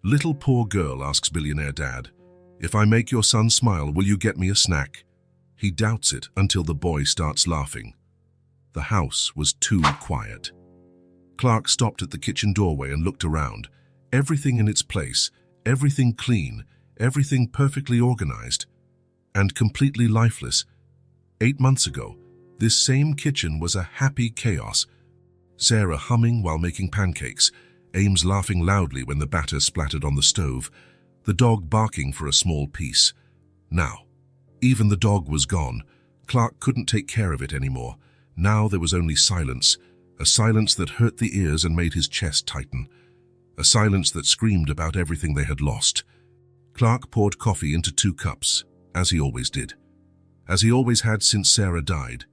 Little poor girl asks billionaire dad, "If I make your son smile, will you get me a snack?" He doubts it until the boy starts laughing. The house was too quiet. Clark stopped at the kitchen doorway and looked around. Everything in its place, everything clean, everything perfectly organized, and completely lifeless. 8 months ago, this same kitchen was a happy chaos. Sarah humming while making pancakes, Ames laughing loudly when the batter splattered on the stove, the dog barking for a small piece. Now, even the dog was gone. Clark couldn't take care of it anymore. Now there was only silence, a silence that hurt the ears and made his chest tighten, a silence that screamed about everything they had lost. Clark poured coffee into 2 cups, as he always did, as he always had since Sarah died.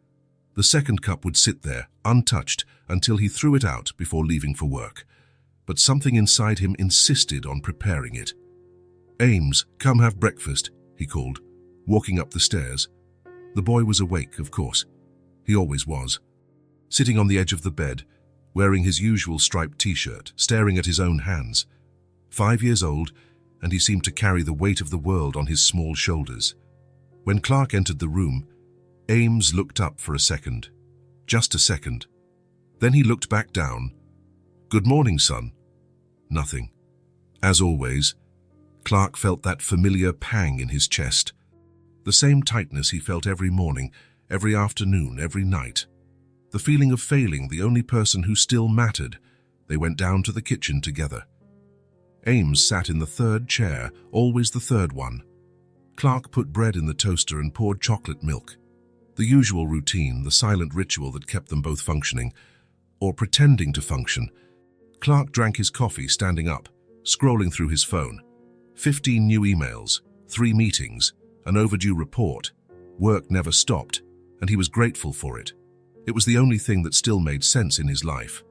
The second cup would sit there, untouched, until he threw it out before leaving for work. But something inside him insisted on preparing it. "Ames, come have breakfast," he called, walking up the stairs. The boy was awake, of course. He always was. Sitting on the edge of the bed, wearing his usual striped t-shirt, staring at his own hands. 5 years old, and he seemed to carry the weight of the world on his small shoulders. When Clark entered the room, Ames looked up for a second. Just a second. Then he looked back down. "Good morning, son." Nothing. As always, Clark felt that familiar pang in his chest. The same tightness he felt every morning, every afternoon, every night. The feeling of failing the only person who still mattered. They went down to the kitchen together. Ames sat in the 3rd chair, always the 3rd one. Clark put bread in the toaster and poured chocolate milk. The usual routine, the silent ritual that kept them both functioning, or pretending to function. Clark drank his coffee standing up, scrolling through his phone. 15 new emails, 3 meetings, an overdue report. Work never stopped, and he was grateful for it. It was the only thing that still made sense in his life.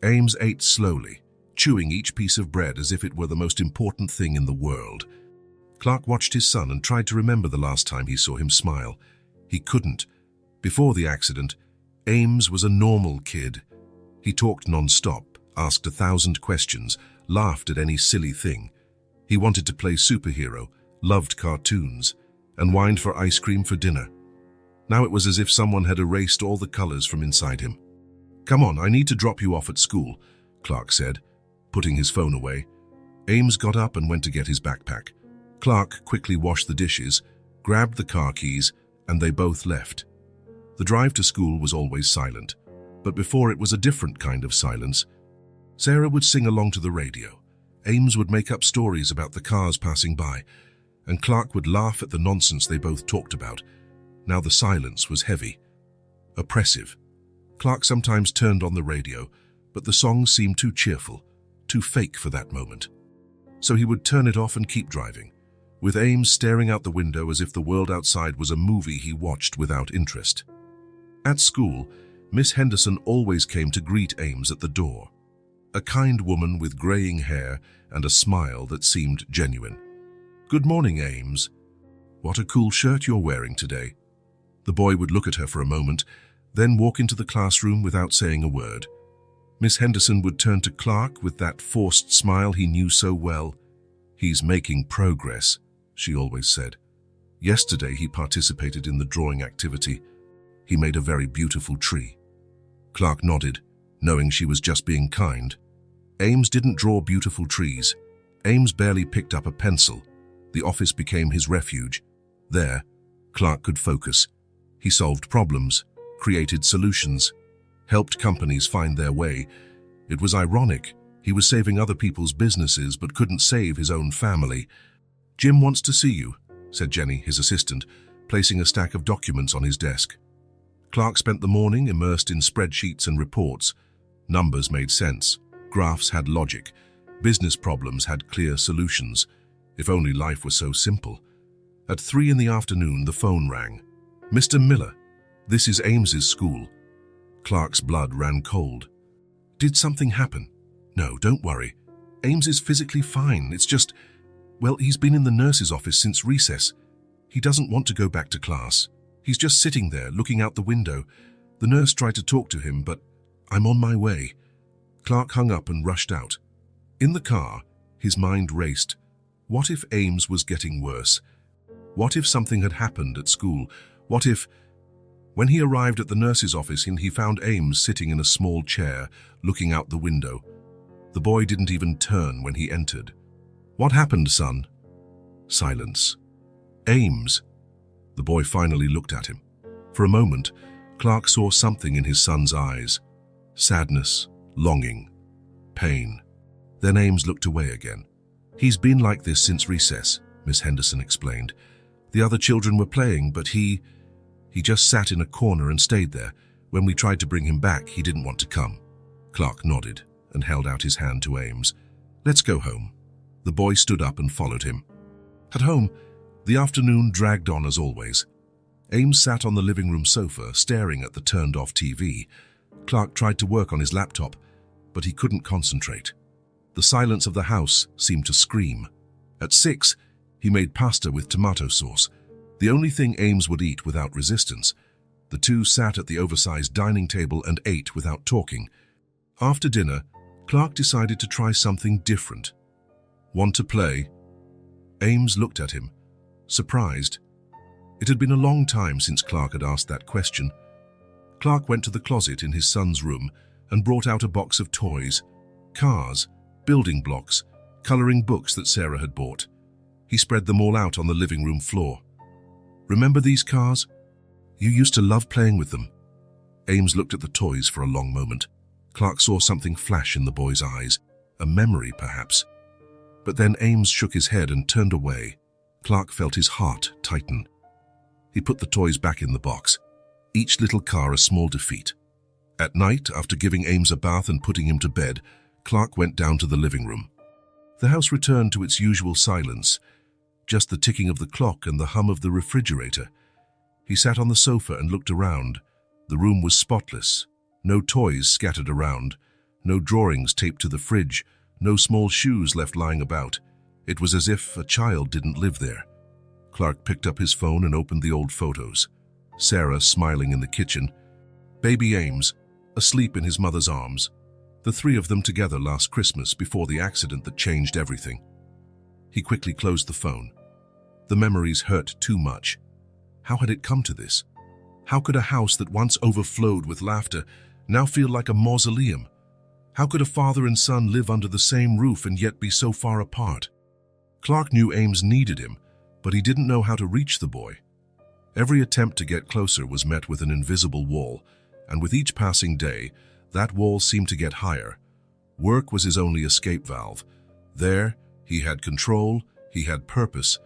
Ames ate slowly, chewing each piece of bread as if it were the most important thing in the world. Clark watched his son and tried to remember the last time he saw him smile. He couldn't. Before the accident, Ames was a normal kid. He talked non-stop, asked 1,000 questions, laughed at any silly thing. He wanted to play superhero, loved cartoons, and whined for ice cream for dinner. Now it was as if someone had erased all the colors from inside him. "Come on, I need to drop you off at school," Clark said, putting his phone away. Ames got up and went to get his backpack. Clark quickly washed the dishes, grabbed the car keys, and they both left. The drive to school was always silent, but before it was a different kind of silence. Sarah would sing along to the radio. Ames would make up stories about the cars passing by, and Clark would laugh at the nonsense they both talked about. Now the silence was heavy, oppressive. Clark sometimes turned on the radio, but the songs seemed too cheerful, too fake for that moment. So he would turn it off and keep driving, with Ames staring out the window as if the world outside was a movie he watched without interest. At school, Miss Henderson always came to greet Ames at the door. A kind woman with graying hair and a smile that seemed genuine. "Good morning, Ames. What a cool shirt you're wearing today." The boy would look at her for a moment, then walk into the classroom without saying a word. Miss Henderson would turn to Clark with that forced smile he knew so well. "He's making progress," she always said. Yesterday he participated in the drawing activity. He made a very beautiful tree. Clark nodded, knowing she was just being kind. Ames didn't draw beautiful trees. Ames barely picked up a pencil. The office became his refuge. There, Clark could focus. He solved problems, created solutions, helped companies find their way. It was ironic. He was saving other people's businesses but couldn't save his own family. "Jim wants to see you," said Jenny, his assistant, placing a stack of documents on his desk. Clark spent the morning immersed in spreadsheets and reports. Numbers made sense. Graphs had logic. Business problems had clear solutions. If only life was so simple. At 3 in the afternoon, the phone rang. "Mr. Miller, this is Ames's school." Clark's blood ran cold. "Did something happen?" "No, don't worry. Ames is physically fine. It's just, well, he's been in the nurse's office since recess. He doesn't want to go back to class. He's just sitting there, looking out the window. The nurse tried to talk to him, but I'm on my way." Clark hung up and rushed out. In the car, His mind raced. What if Ames was getting worse? What if something had happened at school? What if... When he arrived at the nurse's office, he found Ames sitting in a small chair, looking out the window. The boy didn't even turn when he entered. "What happened, son?" Silence. "Ames." The boy finally looked at him. For a moment, Clark saw something in his son's eyes. Sadness, longing, pain. Then Ames looked away again. "He's been like this since recess," Miss Henderson explained. "The other children were playing, but he just sat in a corner and stayed there. When we tried to bring him back, he didn't want to come." Clark nodded and held out his hand to Ames. "Let's go home." The boy stood up and followed him. At home, the afternoon dragged on as always. Ames sat on the living room sofa, staring at the turned-off TV. Clark tried to work on his laptop, but he couldn't concentrate. The silence of the house seemed to scream. At 6, he made pasta with tomato sauce, the only thing Ames would eat without resistance. The two sat at the oversized dining table and ate without talking. After dinner, Clark decided to try something different. "Want to play?" Ames looked at him, surprised. It had been a long time since Clark had asked that question. Clark went to the closet in his son's room and brought out a box of toys, cars, building blocks, coloring books that Sarah had bought. He spread them all out on the living room floor. "Remember these cars? You used to love playing with them." Ames looked at the toys for a long moment. Clark saw something flash in the boy's eyes, a memory perhaps. But then Ames shook his head and turned away. Clark felt his heart tighten. He put the toys back in the box, each little car a small defeat. At night, after giving Ames a bath and putting him to bed, Clark went down to the living room. The house returned to its usual silence, just the ticking of the clock and the hum of the refrigerator. He sat on the sofa and looked around. The room was spotless, no toys scattered around, no drawings taped to the fridge, no small shoes left lying about. It was as if a child didn't live there. Clark picked up his phone and opened the old photos. Sarah smiling in the kitchen, baby Ames asleep in his mother's arms, the three of them together last Christmas before the accident that changed everything. He quickly closed the phone. The memories hurt too much. How had it come to this? How could a house that once overflowed with laughter now feel like a mausoleum? How could a father and son live under the same roof and yet be so far apart? Clark knew Ames needed him, but he didn't know how to reach the boy. Every attempt to get closer was met with an invisible wall, and with each passing day, that wall seemed to get higher. Work was his only escape valve. There, he had control, he had purpose.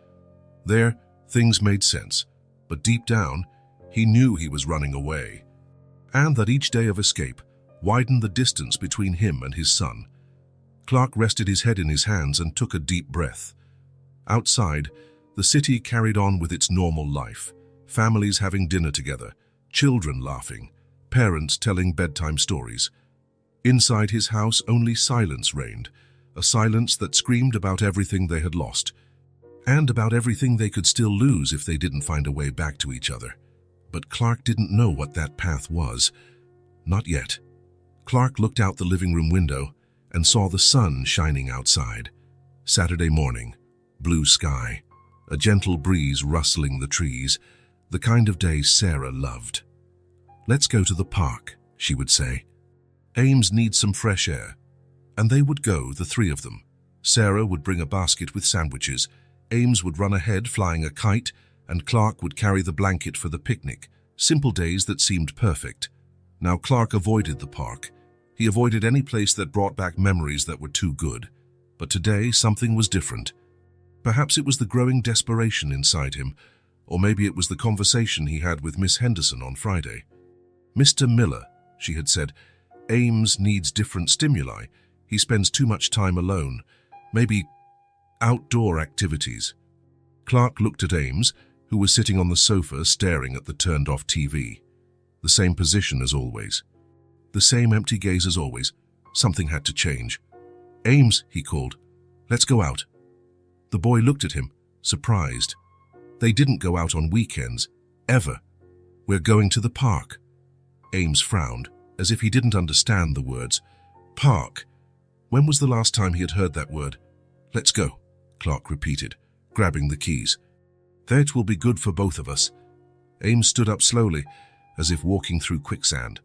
There, things made sense, but deep down, he knew he was running away, and that each day of escape widened the distance between him and his son. Clark rested his head in his hands and took a deep breath. Outside, the city carried on with its normal life, families having dinner together, children laughing, parents telling bedtime stories. Inside his house, only silence reigned, a silence that screamed about everything they had lost, and about everything they could still lose if they didn't find a way back to each other. But Clark didn't know what that path was. Not yet. Clark looked out the living room window and saw the sun shining outside. Saturday morning, blue sky, a gentle breeze rustling the trees, the kind of day Sarah loved. "Let's go to the park," she would say. "Ames needs some fresh air." And they would go, the three of them. Sarah would bring a basket with sandwiches, Ames would run ahead flying a kite, and Clark would carry the blanket for the picnic. Simple days that seemed perfect. Now Clark avoided the park. He avoided any place that brought back memories that were too good. But today, something was different. Perhaps it was the growing desperation inside him, or maybe it was the conversation he had with Miss Henderson on Friday. "Mr. Miller," she had said, "Ames needs different stimuli. He spends too much time alone. Maybe outdoor activities." Clark looked at Ames, who was sitting on the sofa staring at the turned-off TV. The same position as always. The same empty gaze as always. Something had to change. "Ames," he called, "let's go out." The boy looked at him, surprised. They didn't go out on weekends, ever. "We're going to the park." Ames frowned, as if he didn't understand the words. Park. When was the last time he had heard that word? Let's go, Clark repeated, grabbing the keys. That will be good for both of us. Ames stood up slowly, as if walking through quicksand.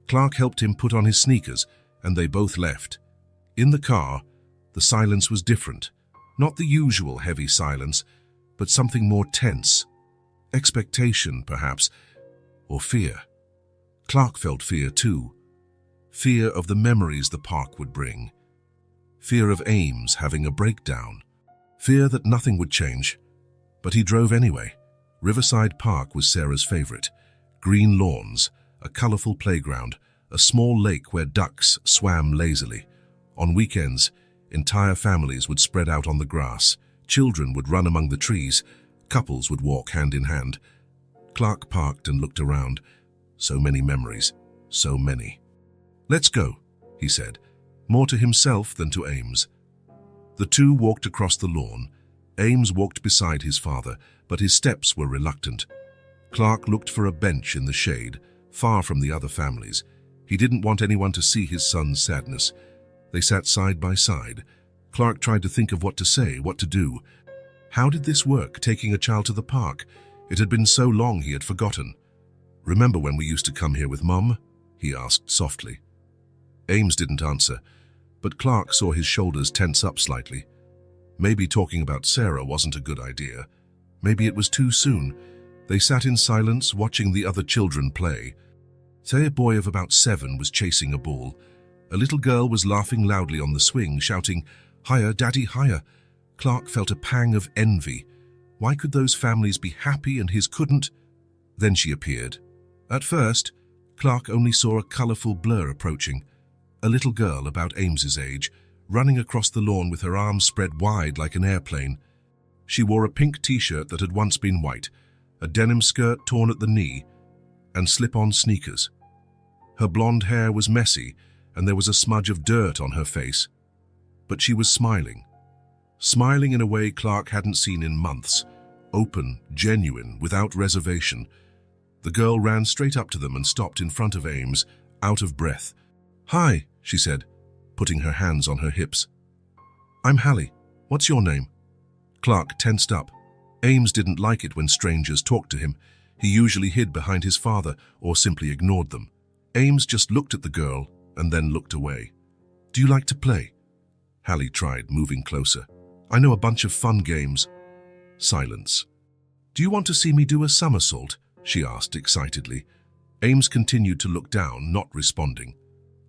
Clark helped him put on his sneakers, and they both left. In the car, the silence was different. Not the usual heavy silence, but something more tense. Expectation, perhaps, or fear. Clark felt fear too. Fear of the memories the park would bring. Fear of Ames having a breakdown. Fear that nothing would change. But he drove anyway. Riverside Park was Sarah's favorite. Green lawns, a colorful playground, a small lake where ducks swam lazily. On weekends, entire families would spread out on the grass. Children would run among the trees. Couples would walk hand in hand. Clark parked and looked around. So many memories, so many. Let's go, he said, more to himself than to Ames. The two walked across the lawn. Ames walked beside his father, but his steps were reluctant. Clark looked for a bench in the shade, far from the other families. He didn't want anyone to see his son's sadness. They sat side by side. Clark tried to think of what to say, what to do. How did this work, taking a child to the park? It had been so long he had forgotten. Remember when we used to come here with Mum? He asked softly. Ames didn't answer, but Clark saw his shoulders tense up slightly. Maybe talking about Sarah wasn't a good idea. Maybe it was too soon. They sat in silence, watching the other children play. Say a boy of about 7 was chasing a ball. A little girl was laughing loudly on the swing, shouting, "Higher, Daddy, higher." Clark felt a pang of envy. Why could those families be happy and his couldn't? Then she appeared. At first, Clark only saw a colorful blur approaching. A little girl about Ames's age, running across the lawn with her arms spread wide like an airplane. She wore a pink t-shirt that had once been white, a denim skirt torn at the knee, and slip-on sneakers. Her blonde hair was messy, and there was a smudge of dirt on her face. But she was smiling. Smiling in a way Clark hadn't seen in months. Open, genuine, without reservation. The girl ran straight up to them and stopped in front of Ames, out of breath. "Hi," she said, putting her hands on her hips. "I'm Hallie. What's your name?" Clark tensed up. Ames didn't like it when strangers talked to him. He usually hid behind his father or simply ignored them. Ames just looked at the girl and then looked away. "Do you like to play?" Hallie tried, moving closer. "I know a bunch of fun games." Silence. "Do you want to see me do a somersault?" she asked excitedly. Ames continued to look down, not responding.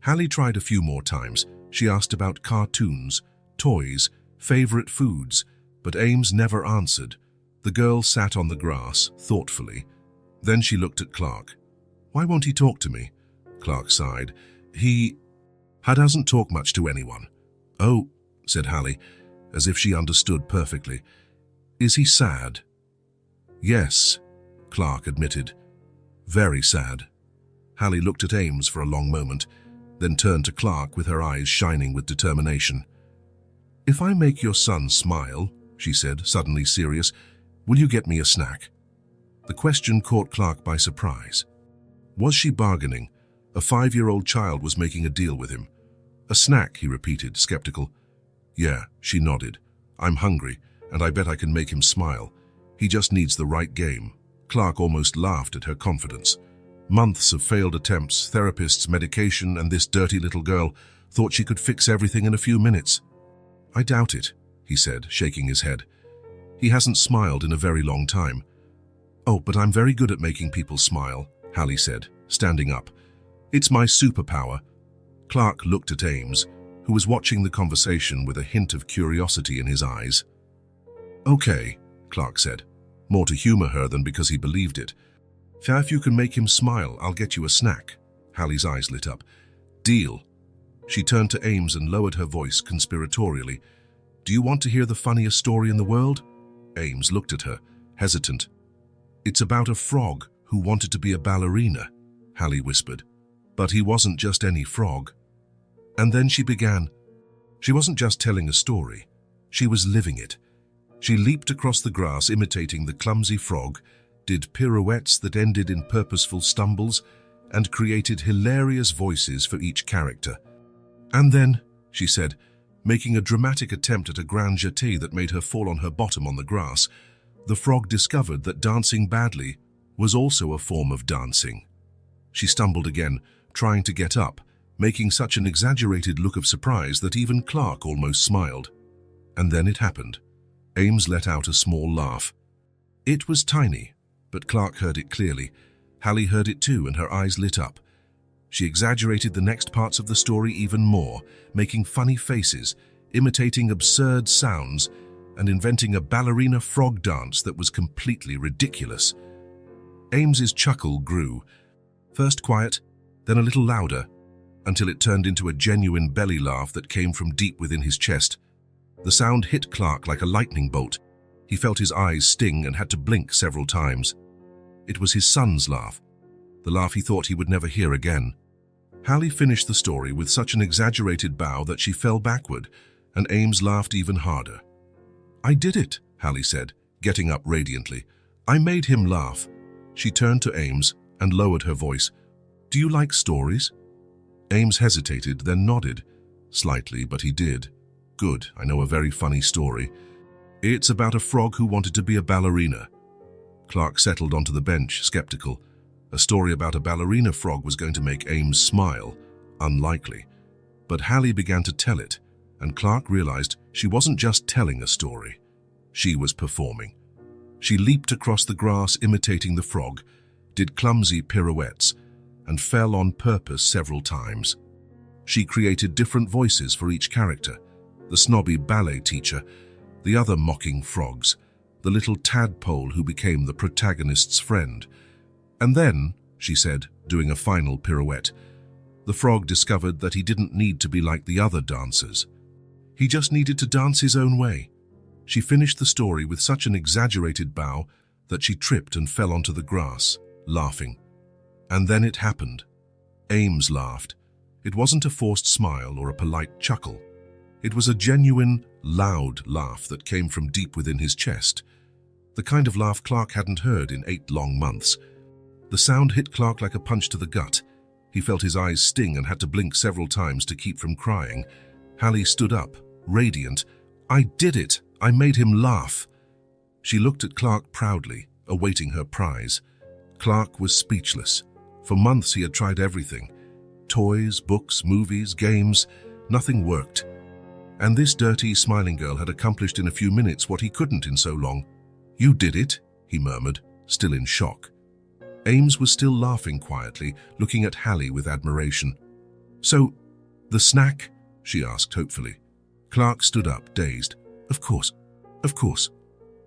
Hallie tried a few more times. She asked about cartoons, toys, favorite foods, but Ames never answered. The girl sat on the grass, thoughtfully. Then she looked at Clark. "Why won't he talk to me?" Clark sighed. He doesn't talk much to anyone." "Oh," said Hallie, as if she understood perfectly. "Is he sad?" "Yes," Clark admitted. "Very sad." Hallie looked at Ames for a long moment, then turned to Clark with her eyes shining with determination. "If I make your son smile," she said, suddenly serious, "will you get me a snack?" The question caught Clark by surprise. Was she bargaining? A 5-year-old child was making a deal with him. "A snack," he repeated, skeptical. "Yeah," she nodded. "I'm hungry, and I bet I can make him smile. He just needs the right game." Clark almost laughed at her confidence. Months of failed attempts, therapists, medication, and this dirty little girl thought she could fix everything in a few minutes. "I doubt it," he said, shaking his head. "He hasn't smiled in a very long time." "Oh, but I'm very good at making people smile," Hallie said, standing up. "It's my superpower." Clark looked at Ames, who was watching the conversation with a hint of curiosity in his eyes. "Okay," Clark said, more to humor her than because he believed it. "If you can make him smile, I'll get you a snack." Hallie's eyes lit up. "Deal." She turned to Ames and lowered her voice conspiratorially. "Do you want to hear the funniest story in the world?" Ames looked at her, hesitant. "It's about a frog who wanted to be a ballerina," Hallie whispered. "But he wasn't just any frog." And then she began. She wasn't just telling a story. She was living it. She leaped across the grass imitating the clumsy frog, did pirouettes that ended in purposeful stumbles, and created hilarious voices for each character. "And then," she said, making a dramatic attempt at a grand jeté that made her fall on her bottom on the grass. The frog discovered that dancing badly was also a form of dancing. She stumbled again, trying to get up, making such an exaggerated look of surprise that even Clark almost smiled. And then it happened. Ames let out a small laugh. It was tiny, but Clark heard it clearly. Hallie heard it too, and her eyes lit up. She exaggerated the next parts of the story even more, making funny faces, imitating absurd sounds, and inventing a ballerina frog dance that was completely ridiculous. Ames's chuckle grew, first quiet, then a little louder, until it turned into a genuine belly laugh that came from deep within his chest. The sound hit Clark like a lightning bolt. He felt his eyes sting and had to blink several times. It was his son's laugh, the laugh he thought he would never hear again. Hallie finished the story with such an exaggerated bow that she fell backward, and Ames laughed even harder. "I did it," Hallie said, getting up radiantly. "I made him laugh." She turned to Ames and lowered her voice. "Do you like stories?" Ames hesitated, then nodded. Slightly, but he did. "Good, I know a very funny story. It's about a frog who wanted to be a ballerina." Clark settled onto the bench, skeptical. A story about a ballerina frog was going to make Ames smile. Unlikely. But Hallie began to tell it, and Clark realized she wasn't just telling a story. She was performing. She leaped across the grass imitating the frog, did clumsy pirouettes, and fell on purpose several times. She created different voices for each character: the snobby ballet teacher, the other mocking frogs, the little tadpole who became the protagonist's friend. And then, she said, doing a final pirouette, the frog discovered that he didn't need to be like the other dancers. He just needed to dance his own way. She finished the story with such an exaggerated bow that she tripped and fell onto the grass, laughing. And then it happened. Ames laughed. It wasn't a forced smile or a polite chuckle. It was a genuine, loud laugh that came from deep within his chest. The kind of laugh Clark hadn't heard in 8 long months. The sound hit Clark like a punch to the gut. He felt his eyes sting and had to blink several times to keep from crying. Hallie stood up, radiant. "I did it! I made him laugh!" She looked at Clark proudly, awaiting her prize. Clark was speechless. For months he had tried everything. Toys, books, movies, games. Nothing worked. And this dirty, smiling girl had accomplished in a few minutes what he couldn't in so long. "You did it," he murmured, still in shock. Ames was still laughing quietly, looking at Hallie with admiration. "So, the snack?" she asked hopefully. Clark stood up, dazed. Of course.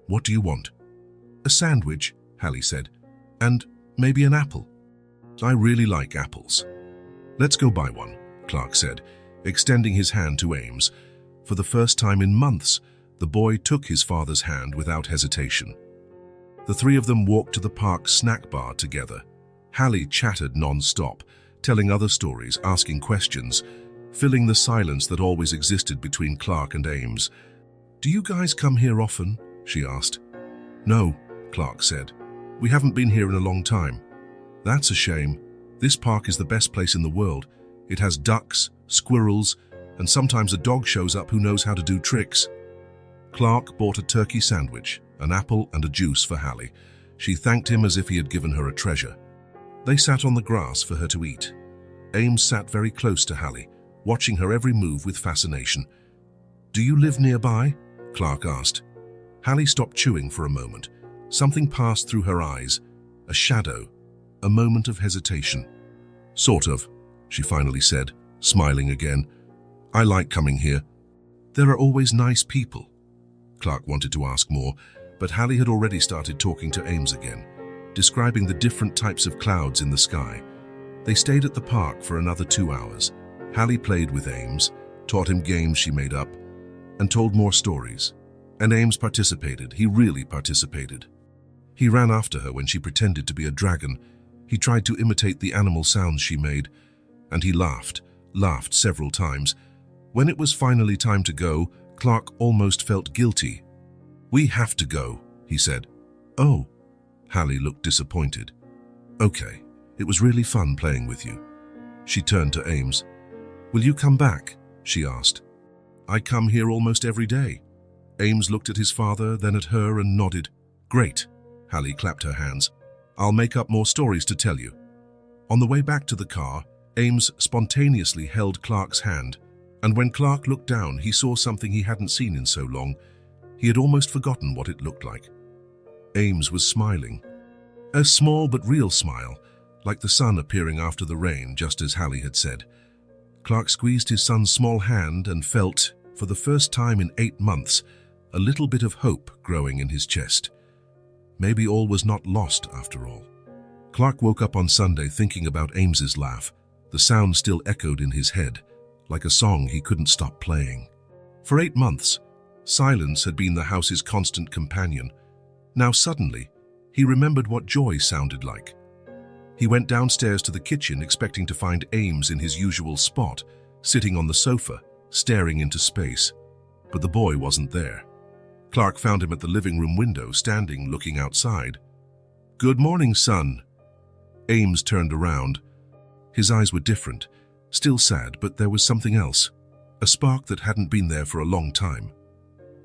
What do you want?" "A sandwich," Hallie said. "And maybe an apple." "I really like apples." "Let's go buy one," Clark said, extending his hand to Ames. For the first time in months, the boy took his father's hand without hesitation. The three of them walked to the park snack bar together. Hallie chattered non-stop, telling other stories, asking questions, filling the silence that always existed between Clark and Ames. "Do you guys come here often?" she asked. "No," Clark said. "We haven't been here in a long time." "That's a shame. This park is the best place in the world. It has ducks, squirrels, and sometimes a dog shows up who knows how to do tricks." Clark bought a turkey sandwich, an apple and a juice for Hallie. She thanked him as if he had given her a treasure. They sat on the grass for her to eat. Ames sat very close to Hallie, watching her every move with fascination. "Do you live nearby?" Clark asked. Hallie stopped chewing for a moment. Something passed through her eyes, a shadow, a moment of hesitation. "Sort of," she finally said, smiling again. "I like coming here. There are always nice people." Clark wanted to ask more, but Hallie had already started talking to Ames again, describing the different types of clouds in the sky. They stayed at the park for another 2 hours. Hallie played with Ames, taught him games she made up, and told more stories. And Ames participated. He really participated. He ran after her when she pretended to be a dragon. He tried to imitate the animal sounds she made, and he laughed several times. When it was finally time to go, Clark almost felt guilty. "We have to go," he said. "Oh." Hallie looked disappointed. "Okay, it was really fun playing with you." She turned to Ames. "Will you come back?" she asked. I come here almost every day. Ames looked at his father, then at her and nodded. Great. Hallie clapped her hands. I'll make up more stories to tell you. On the way back to the car, Ames spontaneously held Clark's hand, and when Clark looked down, he saw something he hadn't seen in so long. He had almost forgotten what it looked like. Ames was smiling. A small but real smile, like the sun appearing after the rain, just as Hallie had said. Clark squeezed his son's small hand and felt, for the first time in 8 months, a little bit of hope growing in his chest. Maybe all was not lost after all. Clark woke up on Sunday thinking about Ames's laugh. The sound still echoed in his head, like a song he couldn't stop playing. For 8 months, silence had been the house's constant companion. Now suddenly, he remembered what joy sounded like. He went downstairs to the kitchen expecting to find Ames in his usual spot, sitting on the sofa, staring into space. But the boy wasn't there. Clark found him at the living room window, standing looking outside. "Good morning, son." Ames turned around. His eyes were different, still sad, but there was something else, a spark that hadn't been there for a long time.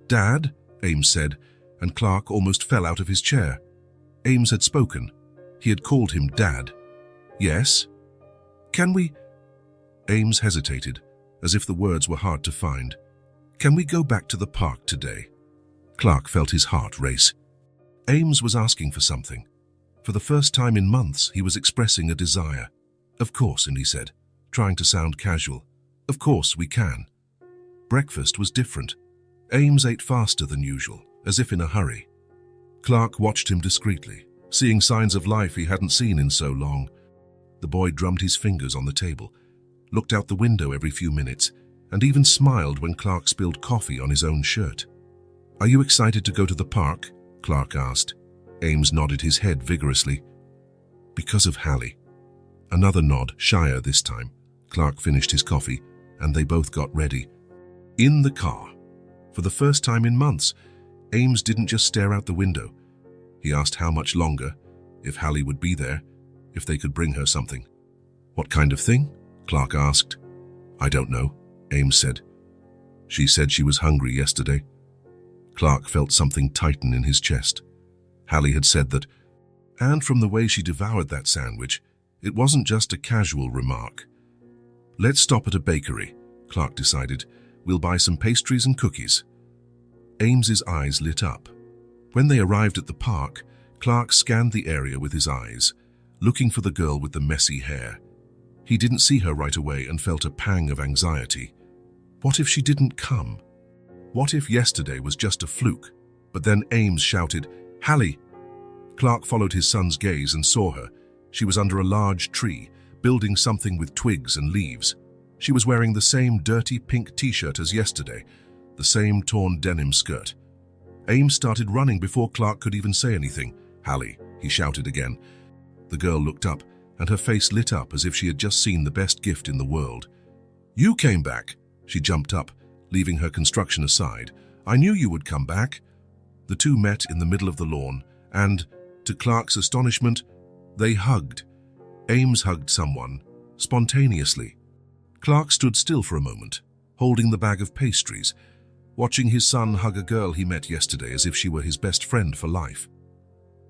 "Dad," Ames said, and Clark almost fell out of his chair. Ames had spoken. He had called him Dad. "Yes? Can we—" Ames hesitated, as if the words were hard to find. "Can we go back to the park today?" Clark felt his heart race. Ames was asking for something. For the first time in months, he was expressing a desire. "Of course," and he said, trying to sound casual. "Of course we can." Breakfast was different. Ames ate faster than usual, as if in a hurry. Clark watched him discreetly, seeing signs of life he hadn't seen in so long. The boy drummed his fingers on the table, looked out the window every few minutes, and even smiled when Clark spilled coffee on his own shirt. "Are you excited to go to the park?" Clark asked. Ames nodded his head vigorously. "Because of Hallie." Another nod, shyer this time. Clark finished his coffee, and they both got ready. In the car, for the first time in months, Ames didn't just stare out the window. He asked how much longer, if Hallie would be there, if they could bring her something. "What kind of thing?" Clark asked. "I don't know," Ames said. "She said she was hungry yesterday." Clark felt something tighten in his chest. Hallie had said that, and from the way she devoured that sandwich, it wasn't just a casual remark. "Let's stop at a bakery," Clark decided. "We'll buy some pastries and cookies." Ames's eyes lit up. When they arrived at the park, Clark scanned the area with his eyes, looking for the girl with the messy hair. He didn't see her right away and felt a pang of anxiety. What if she didn't come? What if yesterday was just a fluke? But then Ames shouted, "Hallie!" Clark followed his son's gaze and saw her. She was under a large tree, building something with twigs and leaves. She was wearing the same dirty pink t-shirt as yesterday, the same torn denim skirt. Ames started running before Clark could even say anything. "Hallie," he shouted again. The girl looked up, and her face lit up as if she had just seen the best gift in the world. "You came back!" She jumped up, leaving her construction aside. "I knew you would come back." The two met in the middle of the lawn, and, to Clark's astonishment, they hugged. Ames hugged someone, spontaneously. Clark stood still for a moment, holding the bag of pastries, watching his son hug a girl he met yesterday as if she were his best friend for life.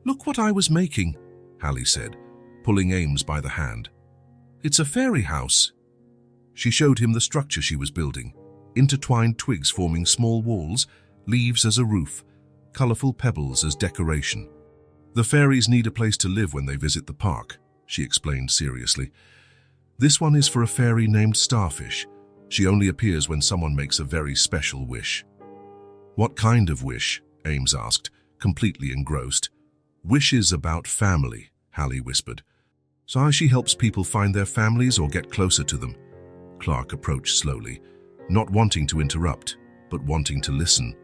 "Look what I was making," Hallie said, pulling Ames by the hand. "It's a fairy house." She showed him the structure she was building, intertwined twigs forming small walls, leaves as a roof, colorful pebbles as decoration. "The fairies need a place to live when they visit the park," she explained seriously. "This one is for a fairy named Starfish. She only appears when someone makes a very special wish." "What kind of wish?" Ames asked, completely engrossed. "Wishes about family," Hallie whispered. "So she helps people find their families or get closer to them." Clark approached slowly, not wanting to interrupt, but wanting to listen.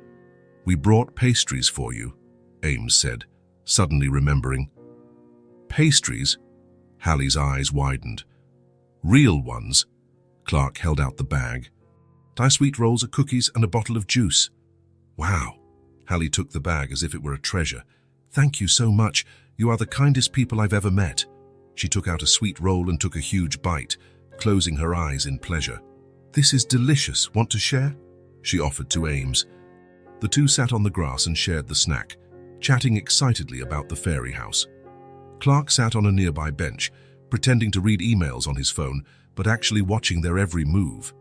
"We brought pastries for you," Ames said, suddenly remembering. "Pastries?" Hallie's eyes widened. "Real ones?" Clark held out the bag. "Sweet rolls, cookies, and a bottle of juice." "Wow." Hallie took the bag as if it were a treasure. "Thank you so much. You are the kindest people I've ever met." She took out a sweet roll and took a huge bite, closing her eyes in pleasure. "This is delicious. Want to share?" she offered to Ames. The two sat on the grass and shared the snack, chatting excitedly about the fairy house. Clark sat on a nearby bench, pretending to read emails on his phone, but actually watching their every move.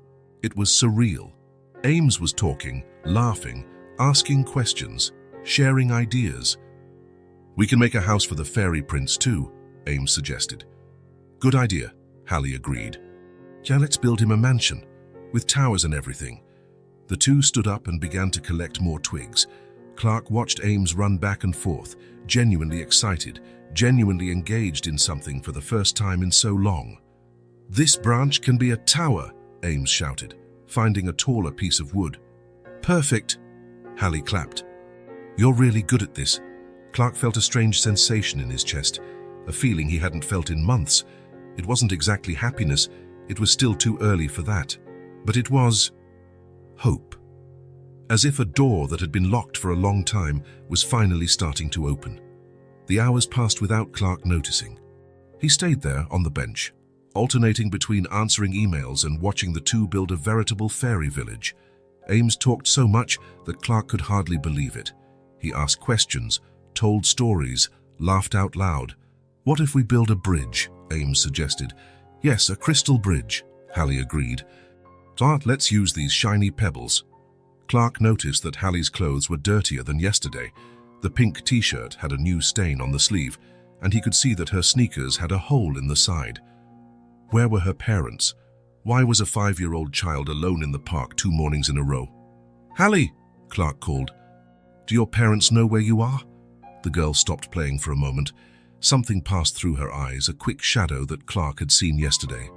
It was surreal. Ames was talking, laughing, asking questions, sharing ideas. "We can make a house for the fairy prince too," Ames suggested. "Good idea," Hallie agreed. "Yeah, let's build him a mansion, with towers and everything." The two stood up and began to collect more twigs. Clark watched Ames run back and forth, genuinely excited, genuinely engaged in something for the first time in so long. "This branch can be a tower," Ames shouted, finding a taller piece of wood. "Perfect," Hallie clapped. "You're really good at this." Clark felt a strange sensation in his chest, a feeling he hadn't felt in months. It wasn't exactly happiness, it was still too early for that. But it was hope. As if a door that had been locked for a long time was finally starting to open. The hours passed without Clark noticing. He stayed there on the bench, alternating between answering emails and watching the two build a veritable fairy village. Ames talked so much that Clark could hardly believe it. He asked questions, told stories, laughed out loud. "What if we build a bridge?" Ames suggested. "Yes, a crystal bridge," Hallie agreed. "Let's use these shiny pebbles." Clark noticed that Hallie's clothes were dirtier than yesterday. The pink t-shirt had a new stain on the sleeve, and he could see that her sneakers had a hole in the side. Where were her parents? Why was a 5-year-old child alone in the park 2 mornings in a row? "Hallie," Clark called. "Do your parents know where you are?" The girl stopped playing for a moment. Something passed through her eyes, a quick shadow that Clark had seen yesterday.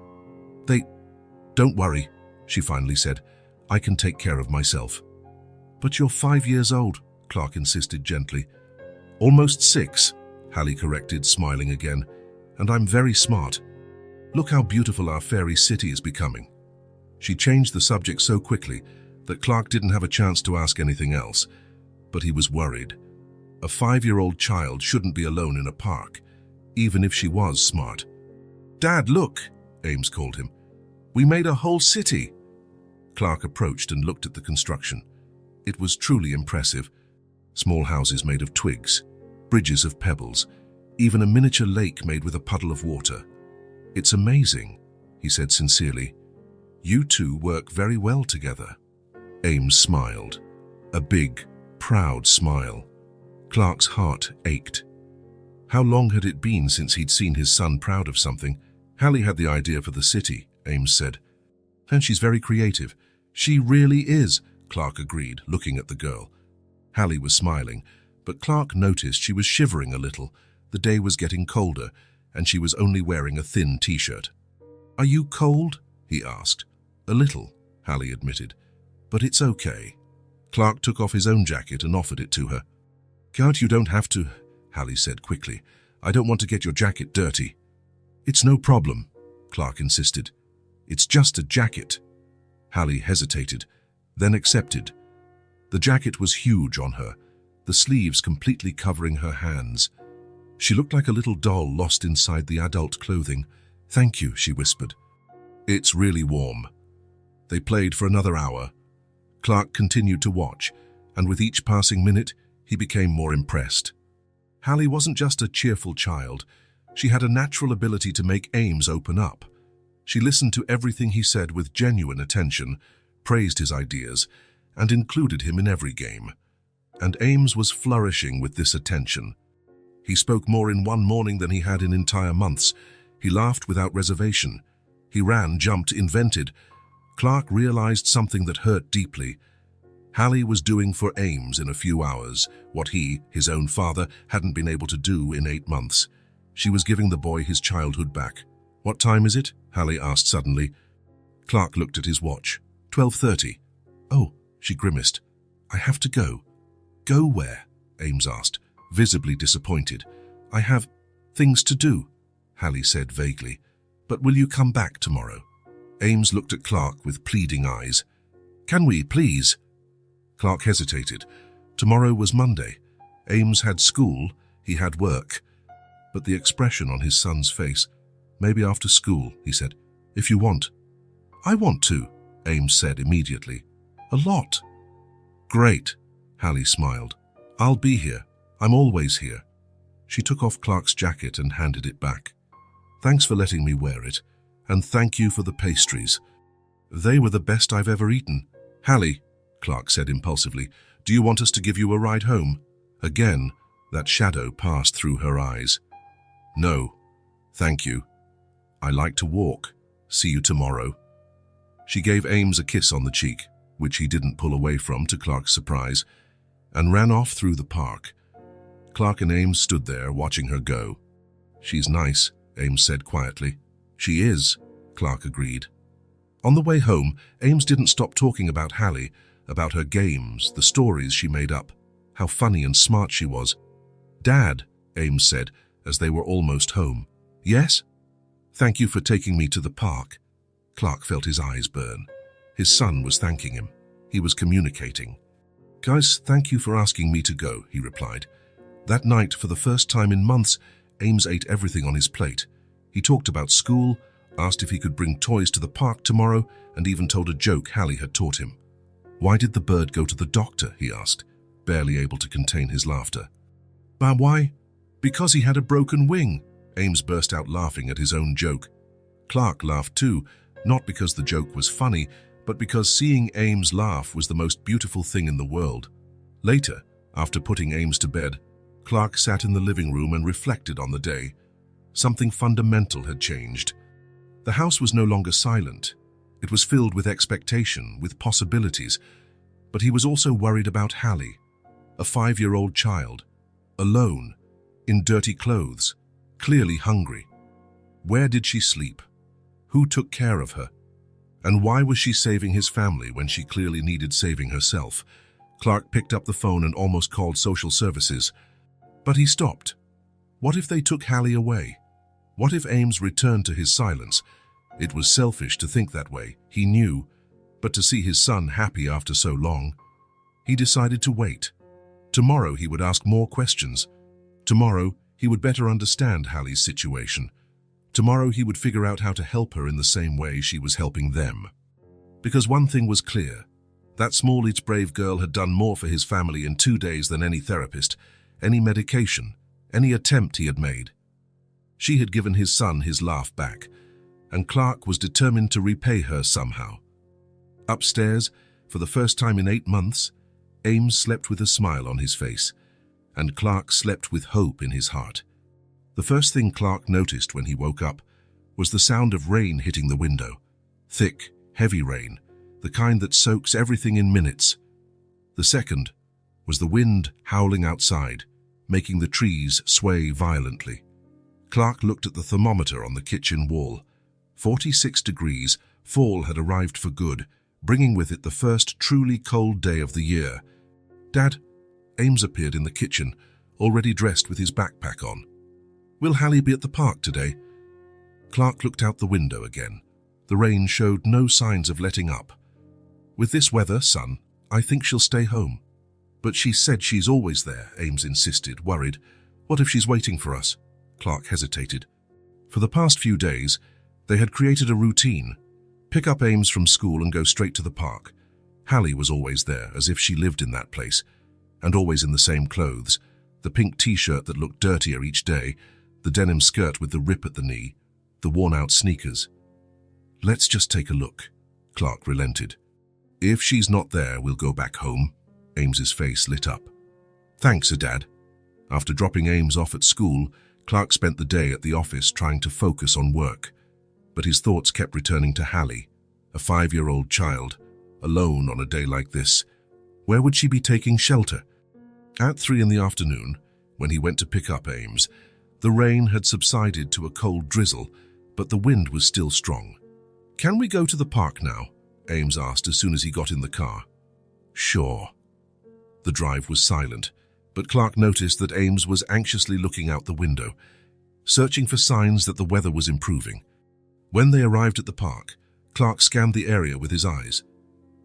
"Don't worry," she finally said. "I can take care of myself." "But you're 5 years old," Clark insisted gently. "Almost 6, Hallie corrected, smiling again. "And I'm very smart. Look how beautiful our fairy city is becoming." She changed the subject so quickly that Clark didn't have a chance to ask anything else. But he was worried. A 5-year-old child shouldn't be alone in a park, even if she was smart. "Dad, look," Ames called him. "We made a whole city." Clark approached and looked at the construction. It was truly impressive. Small houses made of twigs, bridges of pebbles, even a miniature lake made with a puddle of water. "It's amazing," he said sincerely. "You two work very well together." Ames smiled, a big, proud smile. Clark's heart ached. How long had it been since he'd seen his son proud of something? "Hallie had the idea for the city," Ames said. "And she's very creative." "She really is," Clark agreed, looking at the girl. Hallie was smiling, but Clark noticed she was shivering a little. The day was getting colder, and she was only wearing a thin t-shirt. "Are you cold?" he asked. "A little," Hallie admitted. "But it's okay." Clark took off his own jacket and offered it to her. "God, you don't have to," Hallie said quickly. "I don't want to get your jacket dirty." "It's no problem," Clark insisted. "It's just a jacket." Hallie hesitated, then accepted. The jacket was huge on her, the sleeves completely covering her hands. She looked like a little doll lost inside the adult clothing. "Thank you," she whispered. "It's really warm." They played for another hour. Clark continued to watch, and with each passing minute, he became more impressed. Hallie wasn't just a cheerful child. She had a natural ability to make Ames open up. She listened to everything he said with genuine attention, praised his ideas, and included him in every game. And Ames was flourishing with this attention. He spoke more in one morning than he had in entire months. He laughed without reservation. He ran, jumped, invented. Clark realized something that hurt deeply. Hallie was doing for Ames in a few hours what he, his own father, hadn't been able to do in 8 months. She was giving the boy his childhood back. "What time is it?" Hallie asked suddenly. Clark looked at his watch. 12:30. "Oh," she grimaced. "I have to go." "Go where?" Ames asked, visibly disappointed. "I have things to do," Hallie said vaguely. "But will you come back tomorrow?" Ames looked at Clark with pleading eyes. "Can we, please?" Clark hesitated. Tomorrow was Monday. Ames had school, he had work. But the expression on his son's face, "Maybe after school," he said. "If you want." "I want to," Ames said immediately. A lot. Great, Hallie smiled. I'll be here. I'm always here. She took off Clark's jacket and handed it back. Thanks for letting me wear it, and thank you for the pastries. They were the best I've ever eaten. Hallie, Clark said impulsively, do you want us to give you a ride home? Again, that shadow passed through her eyes. No, thank you. I like to walk. See you tomorrow. She gave Ames a kiss on the cheek, which he didn't pull away from to Clark's surprise, and ran off through the park. Clark and Ames stood there watching her go. She's nice, Ames said quietly. She is, Clark agreed. On the way home, Ames didn't stop talking about Hallie, about her games, the stories she made up, how funny and smart she was. Dad, Ames said, as they were almost home. Yes? Thank you for taking me to the park. Clark felt his eyes burn. His son was thanking him. He was communicating. Guys, thank you for asking me to go, he replied. That night, for the first time in months, Ames ate everything on his plate. He talked about school, asked if he could bring toys to the park tomorrow, and even told a joke Hallie had taught him. Why did the bird go to the doctor, he asked, barely able to contain his laughter. Why? Because he had a broken wing. Ames burst out laughing at his own joke. Clark laughed too, not because the joke was funny, but because seeing Ames laugh was the most beautiful thing in the world. Later, after putting Ames to bed, Clark sat in the living room and reflected on the day. Something fundamental had changed. The house was no longer silent. It was filled with expectation, with possibilities, but he was also worried about Hallie, a 5-year-old child, alone, in dirty clothes, clearly hungry. Where did she sleep? Who took care of her? And why was she saving his family when she clearly needed saving herself? Clark picked up the phone and almost called social services. But he stopped. What if they took Hallie away? What if Ames returned to his silence? It was selfish to think that way, he knew, but to see his son happy after so long, he decided to wait. Tomorrow he would ask more questions. Tomorrow he would better understand Hallie's situation. Tomorrow he would figure out how to help her in the same way she was helping them. Because one thing was clear. That small yet brave girl had done more for his family in 2 days than any therapist, any medication, any attempt he had made. She had given his son his laugh back, and Clark was determined to repay her somehow. Upstairs, for the first time in 8 months, Ames slept with a smile on his face, and Clark slept with hope in his heart. The first thing Clark noticed when he woke up was the sound of rain hitting the window. Thick, heavy rain, the kind that soaks everything in minutes. The second was the wind howling outside, making the trees sway violently. Clark looked at the thermometer on the kitchen wall. 46 degrees, fall had arrived for good, bringing with it the first truly cold day of the year. Dad, Ames appeared in the kitchen, already dressed with his backpack on. Will Hallie be at the park today? Clark looked out the window again. The rain showed no signs of letting up. With this weather, son, I think she'll stay home. But she said she's always there, Ames insisted, worried. What if she's waiting for us? Clark hesitated. For the past few days, they had created a routine. Pick up Ames from school and go straight to the park. Hallie was always there, as if she lived in that place, and always in the same clothes, the pink t-shirt that looked dirtier each day, the denim skirt with the rip at the knee, the worn-out sneakers. Let's just take a look, Clark relented. If she's not there, we'll go back home. Ames's face lit up. Thanks, Dad. After dropping Ames off at school, Clark spent the day at the office trying to focus on work. But his thoughts kept returning to Hallie, a 5-year-old child, alone on a day like this. Where would she be taking shelter? At 3 in the afternoon, when he went to pick up Ames, the rain had subsided to a cold drizzle, but the wind was still strong. Can we go to the park now? Ames asked as soon as he got in the car. Sure. The drive was silent, but Clark noticed that Ames was anxiously looking out the window, searching for signs that the weather was improving. When they arrived at the park, Clark scanned the area with his eyes.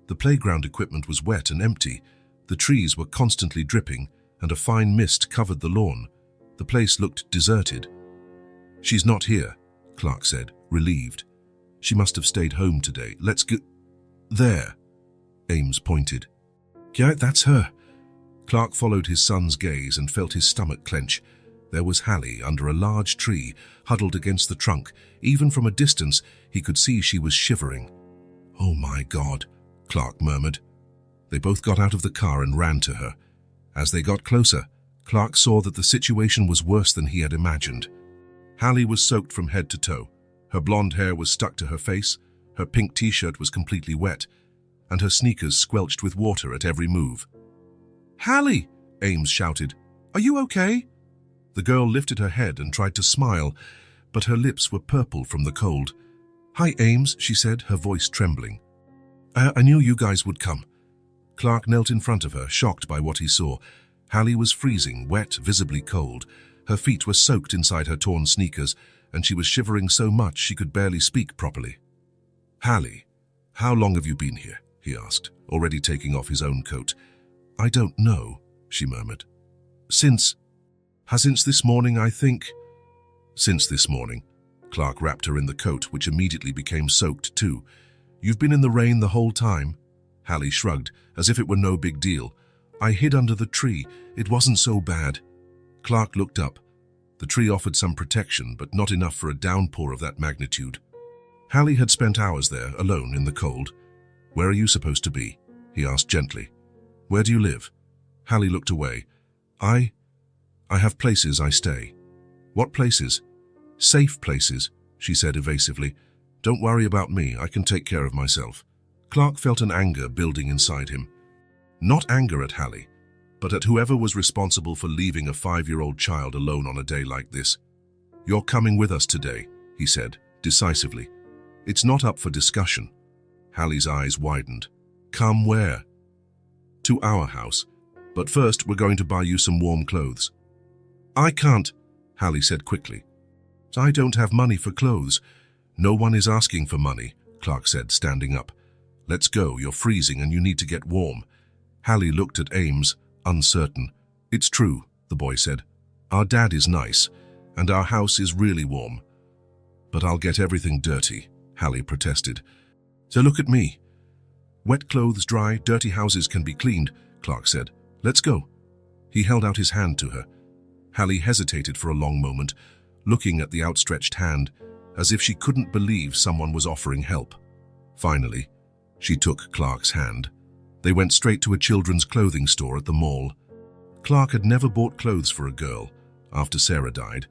The playground equipment was wet and empty, the trees were constantly dripping, and a fine mist covered the lawn. The place looked deserted. She's not here, Clark said, relieved. She must have stayed home today. Let's go. There. Ames pointed. Yeah, that's her. Clark followed his son's gaze and felt his stomach clench. There was Hallie under a large tree, huddled against the trunk. Even from a distance, he could see she was shivering. "Oh my God," Clark murmured. They both got out of the car and ran to her. As they got closer, Clark saw that the situation was worse than he had imagined. Hallie was soaked from head to toe. Her blonde hair was stuck to her face, her pink t-shirt was completely wet, and her sneakers squelched with water at every move. "Hallie!" Ames shouted. "Are you okay?" The girl lifted her head and tried to smile, but her lips were purple from the cold. "Hi, Ames," she said, her voice trembling. I knew you guys would come." Clark knelt in front of her, shocked by what he saw. Hallie was freezing, wet, visibly cold. Her feet were soaked inside her torn sneakers, and she was shivering so much she could barely speak properly. "Hallie, how long have you been here?" he asked, already taking off his own coat. "I don't know," she murmured. Since this morning, I think." "Since this morning." Clark wrapped her in the coat, which immediately became soaked too. "You've been in the rain the whole time?" Hallie shrugged, as if it were no big deal. "I hid under the tree. It wasn't so bad." Clark looked up. The tree offered some protection, but not enough for a downpour of that magnitude. Hallie had spent hours there, alone in the cold. "Where are you supposed to be?" he asked gently. "Where do you live?" Hallie looked away. I have places I stay." "What places?" "Safe places," she said evasively. "Don't worry about me, I can take care of myself." Clark felt an anger building inside him. Not anger at Hallie, but at whoever was responsible for leaving a 5-year-old child alone on a day like this. "You're coming with us today," he said, decisively. "It's not up for discussion." Hallie's eyes widened. "Come where?" "To our house. But first, we're going to buy you some warm clothes." "I can't," Hallie said quickly. "I don't have money for clothes." "No one is asking for money," Clark said, standing up. "Let's go, you're freezing and you need to get warm." Hallie looked at Ames, uncertain. "It's true," the boy said. "Our dad is nice, and our house is really warm." "But I'll get everything dirty," Hallie protested. "So look at me." "Wet clothes dry, dirty houses can be cleaned," Clark said. "Let's go." He held out his hand to her. Hallie hesitated for a long moment, looking at the outstretched hand, as if she couldn't believe someone was offering help. Finally, she took Clark's hand. They went straight to a children's clothing store at the mall. Clark had never bought clothes for a girl after Sarah died.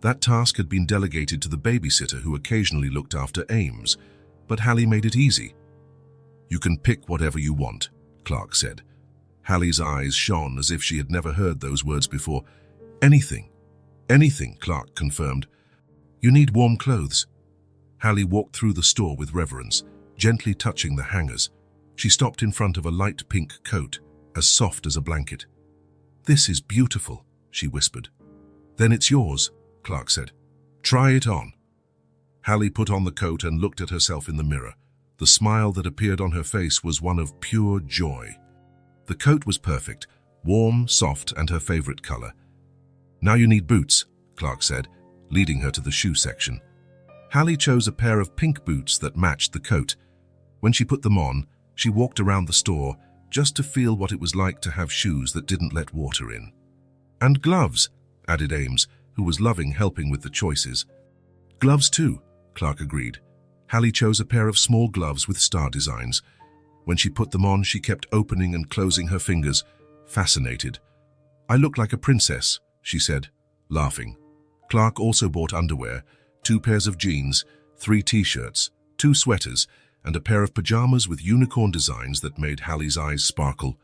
That task had been delegated to the babysitter who occasionally looked after Ames, but Hallie made it easy. "You can pick whatever you want," Clark said. Hallie's eyes shone as if she had never heard those words before. "Anything." "Anything," Clark confirmed. "You need warm clothes." Hallie walked through the store with reverence, gently touching the hangers. She stopped in front of a light pink coat, as soft as a blanket. "This is beautiful," she whispered. "Then it's yours," Clark said. "Try it on." Hallie put on the coat and looked at herself in the mirror. The smile that appeared on her face was one of pure joy. The coat was perfect, warm, soft, and her favorite color. "Now you need boots," Clark said, leading her to the shoe section. Hallie chose a pair of pink boots that matched the coat. When she put them on, she walked around the store just to feel what it was like to have shoes that didn't let water in. "And gloves," added Ames, who was loving helping with the choices. "Gloves too," Clark agreed. Hallie chose a pair of small gloves with star designs. When she put them on, she kept opening and closing her fingers, fascinated. "I look like a princess," she said, laughing. Clark also bought underwear, 2 pairs of jeans, 3 t-shirts, 2 sweaters, and a pair of pajamas with unicorn designs that made Hallie's eyes sparkle.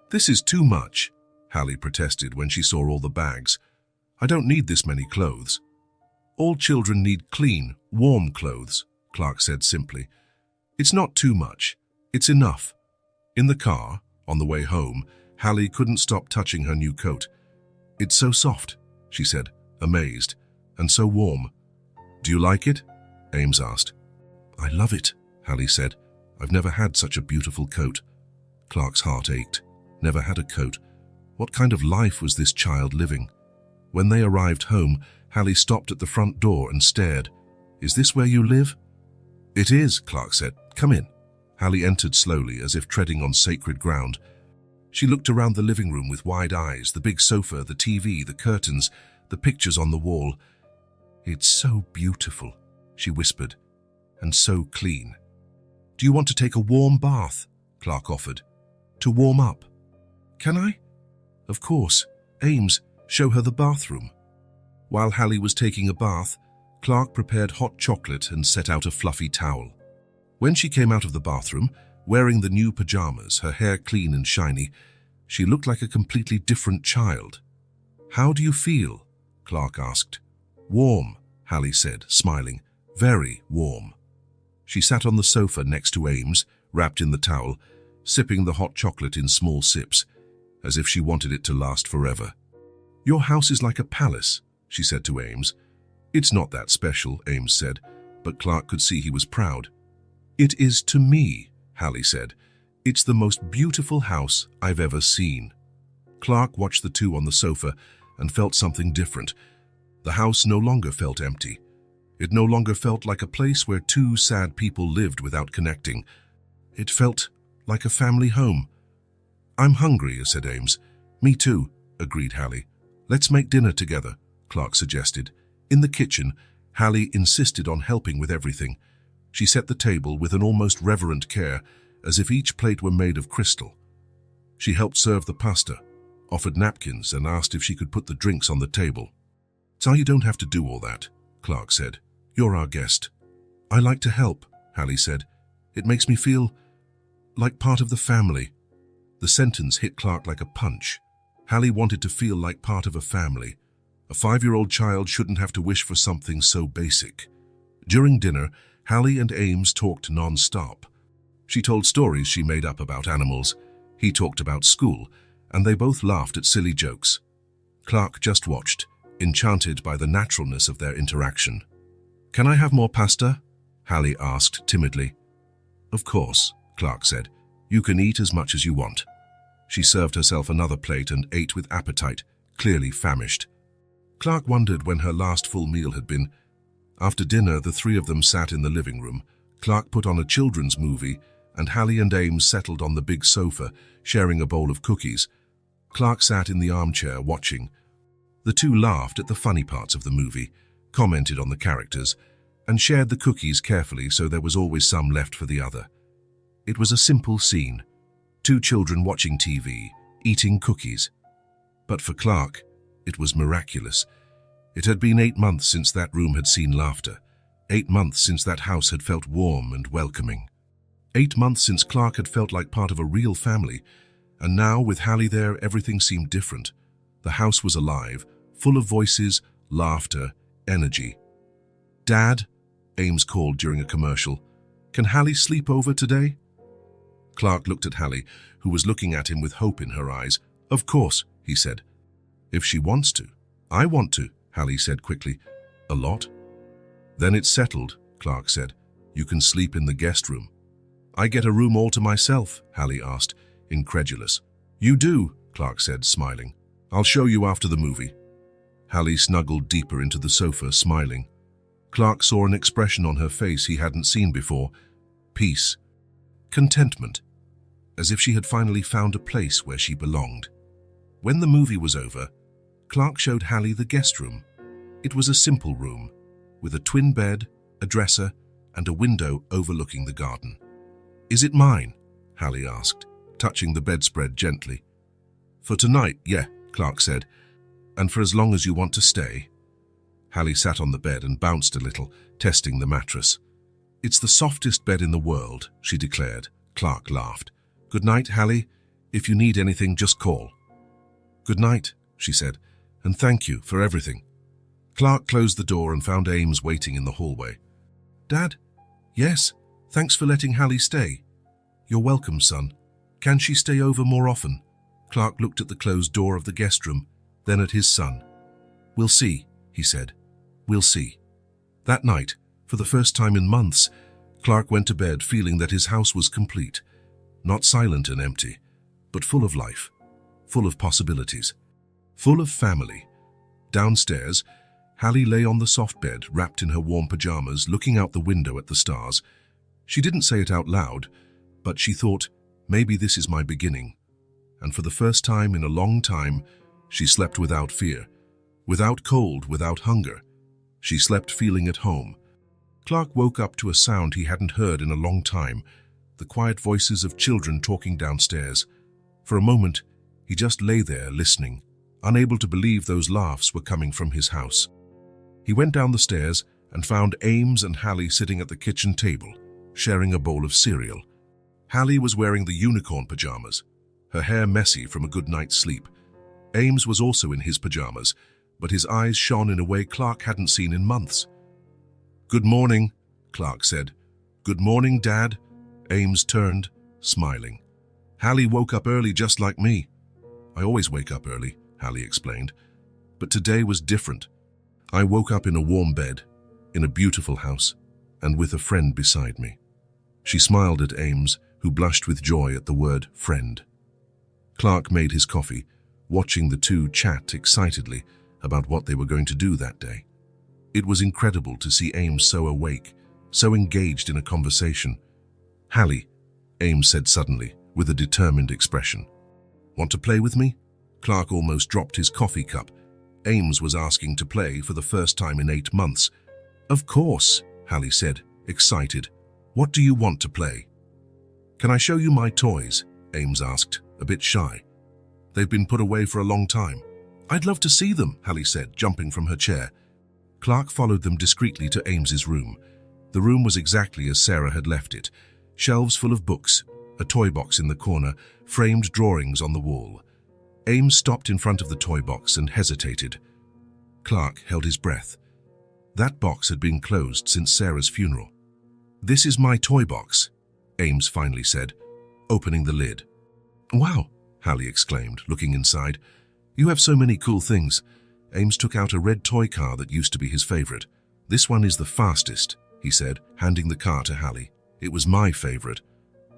"This is too much," Hallie protested when she saw all the bags. "I don't need this many clothes." "All children need clean, warm clothes," Clark said simply. "It's not too much. It's enough." In the car, on the way home, Hallie couldn't stop touching her new coat. "It's so soft," she said, amazed, "and so warm." "Do you like it?" Ames asked. "I love it," Hallie said. "I've never had such a beautiful coat." Clark's heart ached. Never had a coat. What kind of life was this child living? When they arrived home, Hallie stopped at the front door and stared. "Is this where you live?" "It is," Clark said. "Come in." Hallie entered slowly, as if treading on sacred ground. She looked around the living room with wide eyes, the big sofa, the TV, the curtains, the pictures on the wall. "It's so beautiful," she whispered, "and so clean." "Do you want to take a warm bath?" Clark offered. "To warm up." "Can I?" "Of course. Ames, show her the bathroom." While Hallie was taking a bath, Clark prepared hot chocolate and set out a fluffy towel. When she came out of the bathroom, wearing the new pajamas, her hair clean and shiny, she looked like a completely different child. "How do you feel?" Clark asked. "Warm," Hallie said, smiling. "Very warm." She sat on the sofa next to Ames, wrapped in the towel, sipping the hot chocolate in small sips, as if she wanted it to last forever. "Your house is like a palace," she said to Ames. "It's not that special," Ames said, but Clark could see he was proud. "It is to me," Hallie said. "It's the most beautiful house I've ever seen." Clark watched the two on the sofa and felt something different. The house no longer felt empty. It no longer felt like a place where two sad people lived without connecting. It felt like a family home. "I'm hungry," said Ames. "Me too," agreed Hallie. "Let's make dinner together," Clark suggested. In the kitchen, Hallie insisted on helping with everything. She set the table with an almost reverent care, as if each plate were made of crystal. She helped serve the pasta, offered napkins, and asked if she could put the drinks on the table. "So you don't have to do all that," Clark said. "You're our guest." "I like to help," Hallie said. "It makes me feel like part of the family." The sentence hit Clark like a punch. Hallie wanted to feel like part of a family. A 5-year-old child shouldn't have to wish for something so basic. During dinner, Hallie and Ames talked non-stop. She told stories she made up about animals. He talked about school, and they both laughed at silly jokes. Clark just watched, enchanted by the naturalness of their interaction. "Can I have more pasta?" Hallie asked timidly. "Of course," Clark said. "You can eat as much as you want." She served herself another plate and ate with appetite, clearly famished. Clark wondered when her last full meal had been. After dinner, the three of them sat in the living room. Clark put on a children's movie, and Hallie and Ames settled on the big sofa, sharing a bowl of cookies. Clark sat in the armchair, watching. The two laughed at the funny parts of the movie, commented on the characters, and shared the cookies carefully so there was always some left for the other. It was a simple scene. Two children watching TV, eating cookies. But for Clark, it was miraculous. It had been 8 months since that room had seen laughter. 8 months since that house had felt warm and welcoming. 8 months since Clark had felt like part of a real family. And now, with Hallie there, everything seemed different. The house was alive, full of voices, laughter, energy. "Dad," Ames called during a commercial, "can Hallie sleep over today?" Clark looked at Hallie, who was looking at him with hope in her eyes. "Of course," he said. "If she wants to." "I want to," Hallie said quickly. "A lot?" "Then it's settled," Clark said. "You can sleep in the guest room." "I get a room all to myself?" Hallie asked, incredulous. "You do," Clark said, smiling. "I'll show you after the movie." Hallie snuggled deeper into the sofa, smiling. Clark saw an expression on her face he hadn't seen before. Peace. Contentment. As if she had finally found a place where she belonged. When the movie was over, Clark showed Hallie the guest room. It was a simple room, with a twin bed, a dresser, and a window overlooking the garden. "Is it mine?" Hallie asked, touching the bedspread gently. "For tonight, yeah," Clark said. "And for as long as you want to stay." Hallie sat on the bed and bounced a little, testing the mattress. "It's the softest bed in the world," she declared. Clark laughed. "Good night, Hallie. If you need anything, just call." "Good night," she said, "and thank you for everything." Clark closed the door and found Ames waiting in the hallway. "Dad?" "Yes, thanks for letting Hallie stay." "You're welcome, son. Can she stay over more often?" Clark looked at the closed door of the guest room, then at his son. "We'll see," he said. "We'll see." That night, for the first time in months, Clark went to bed feeling that his house was complete. Not silent and empty, but full of life, full of possibilities, full of family. Downstairs, Hallie lay on the soft bed, wrapped in her warm pajamas, looking out the window at the stars. She didn't say it out loud, But she thought, maybe this is my beginning. And for the first time in a long time, she slept without fear, without cold, without hunger. She slept feeling at home. Clark woke up to a sound he hadn't heard in a long time, the quiet voices of children talking downstairs. For a moment, he just lay there listening, unable to believe those laughs were coming from his house. He went down the stairs and found Ames and Hallie sitting at the kitchen table, sharing a bowl of cereal. Hallie was wearing the unicorn pajamas, her hair messy from a good night's sleep. Ames was also in his pajamas, but his eyes shone in a way Clark hadn't seen in months. "Good morning," Clark said. "Good morning, Dad." Ames turned, smiling. "Hallie woke up early just like me." "I always wake up early," Hallie explained. "But today was different. I woke up in a warm bed, in a beautiful house, and with a friend beside me." She smiled at Ames, who blushed with joy at the word friend. Clark made his coffee, watching the two chat excitedly about what they were going to do that day. It was incredible to see Ames so awake, so engaged in a conversation. "Hallie," Ames said suddenly, with a determined expression. "Want to play with me?" Clark almost dropped his coffee cup. Ames was asking to play for the first time in 8 months. "Of course," Hallie said, excited. "What do you want to play?" "Can I show you my toys?" Ames asked, a bit shy. "They've been put away for a long time." "I'd love to see them," Hallie said, jumping from her chair. Clark followed them discreetly to Ames's room. The room was exactly as Sarah had left it. Shelves full of books, a toy box in the corner, framed drawings on the wall. Ames stopped in front of the toy box and hesitated. Clark held his breath. That box had been closed since Sarah's funeral. "This is my toy box," Ames finally said, opening the lid. "Wow," Hallie exclaimed, looking inside. "You have so many cool things." Ames took out a red toy car that used to be his favorite. "This one is the fastest," he said, handing the car to Hallie. "It was my favorite."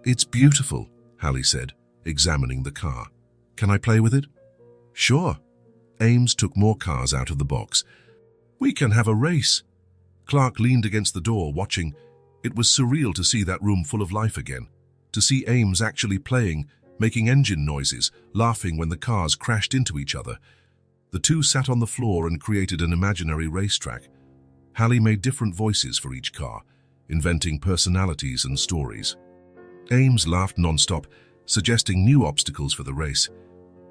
"It's beautiful," Hallie said, examining the car. "Can I play with it?" "Sure." Ames took more cars out of the box. "We can have a race." Clark leaned against the door, watching. It was surreal to see that room full of life again, to see Ames actually playing, making engine noises, laughing when the cars crashed into each other. The two sat on the floor and created an imaginary racetrack. Hallie made different voices for each car, inventing personalities and stories. Ames laughed non-stop, suggesting new obstacles for the race.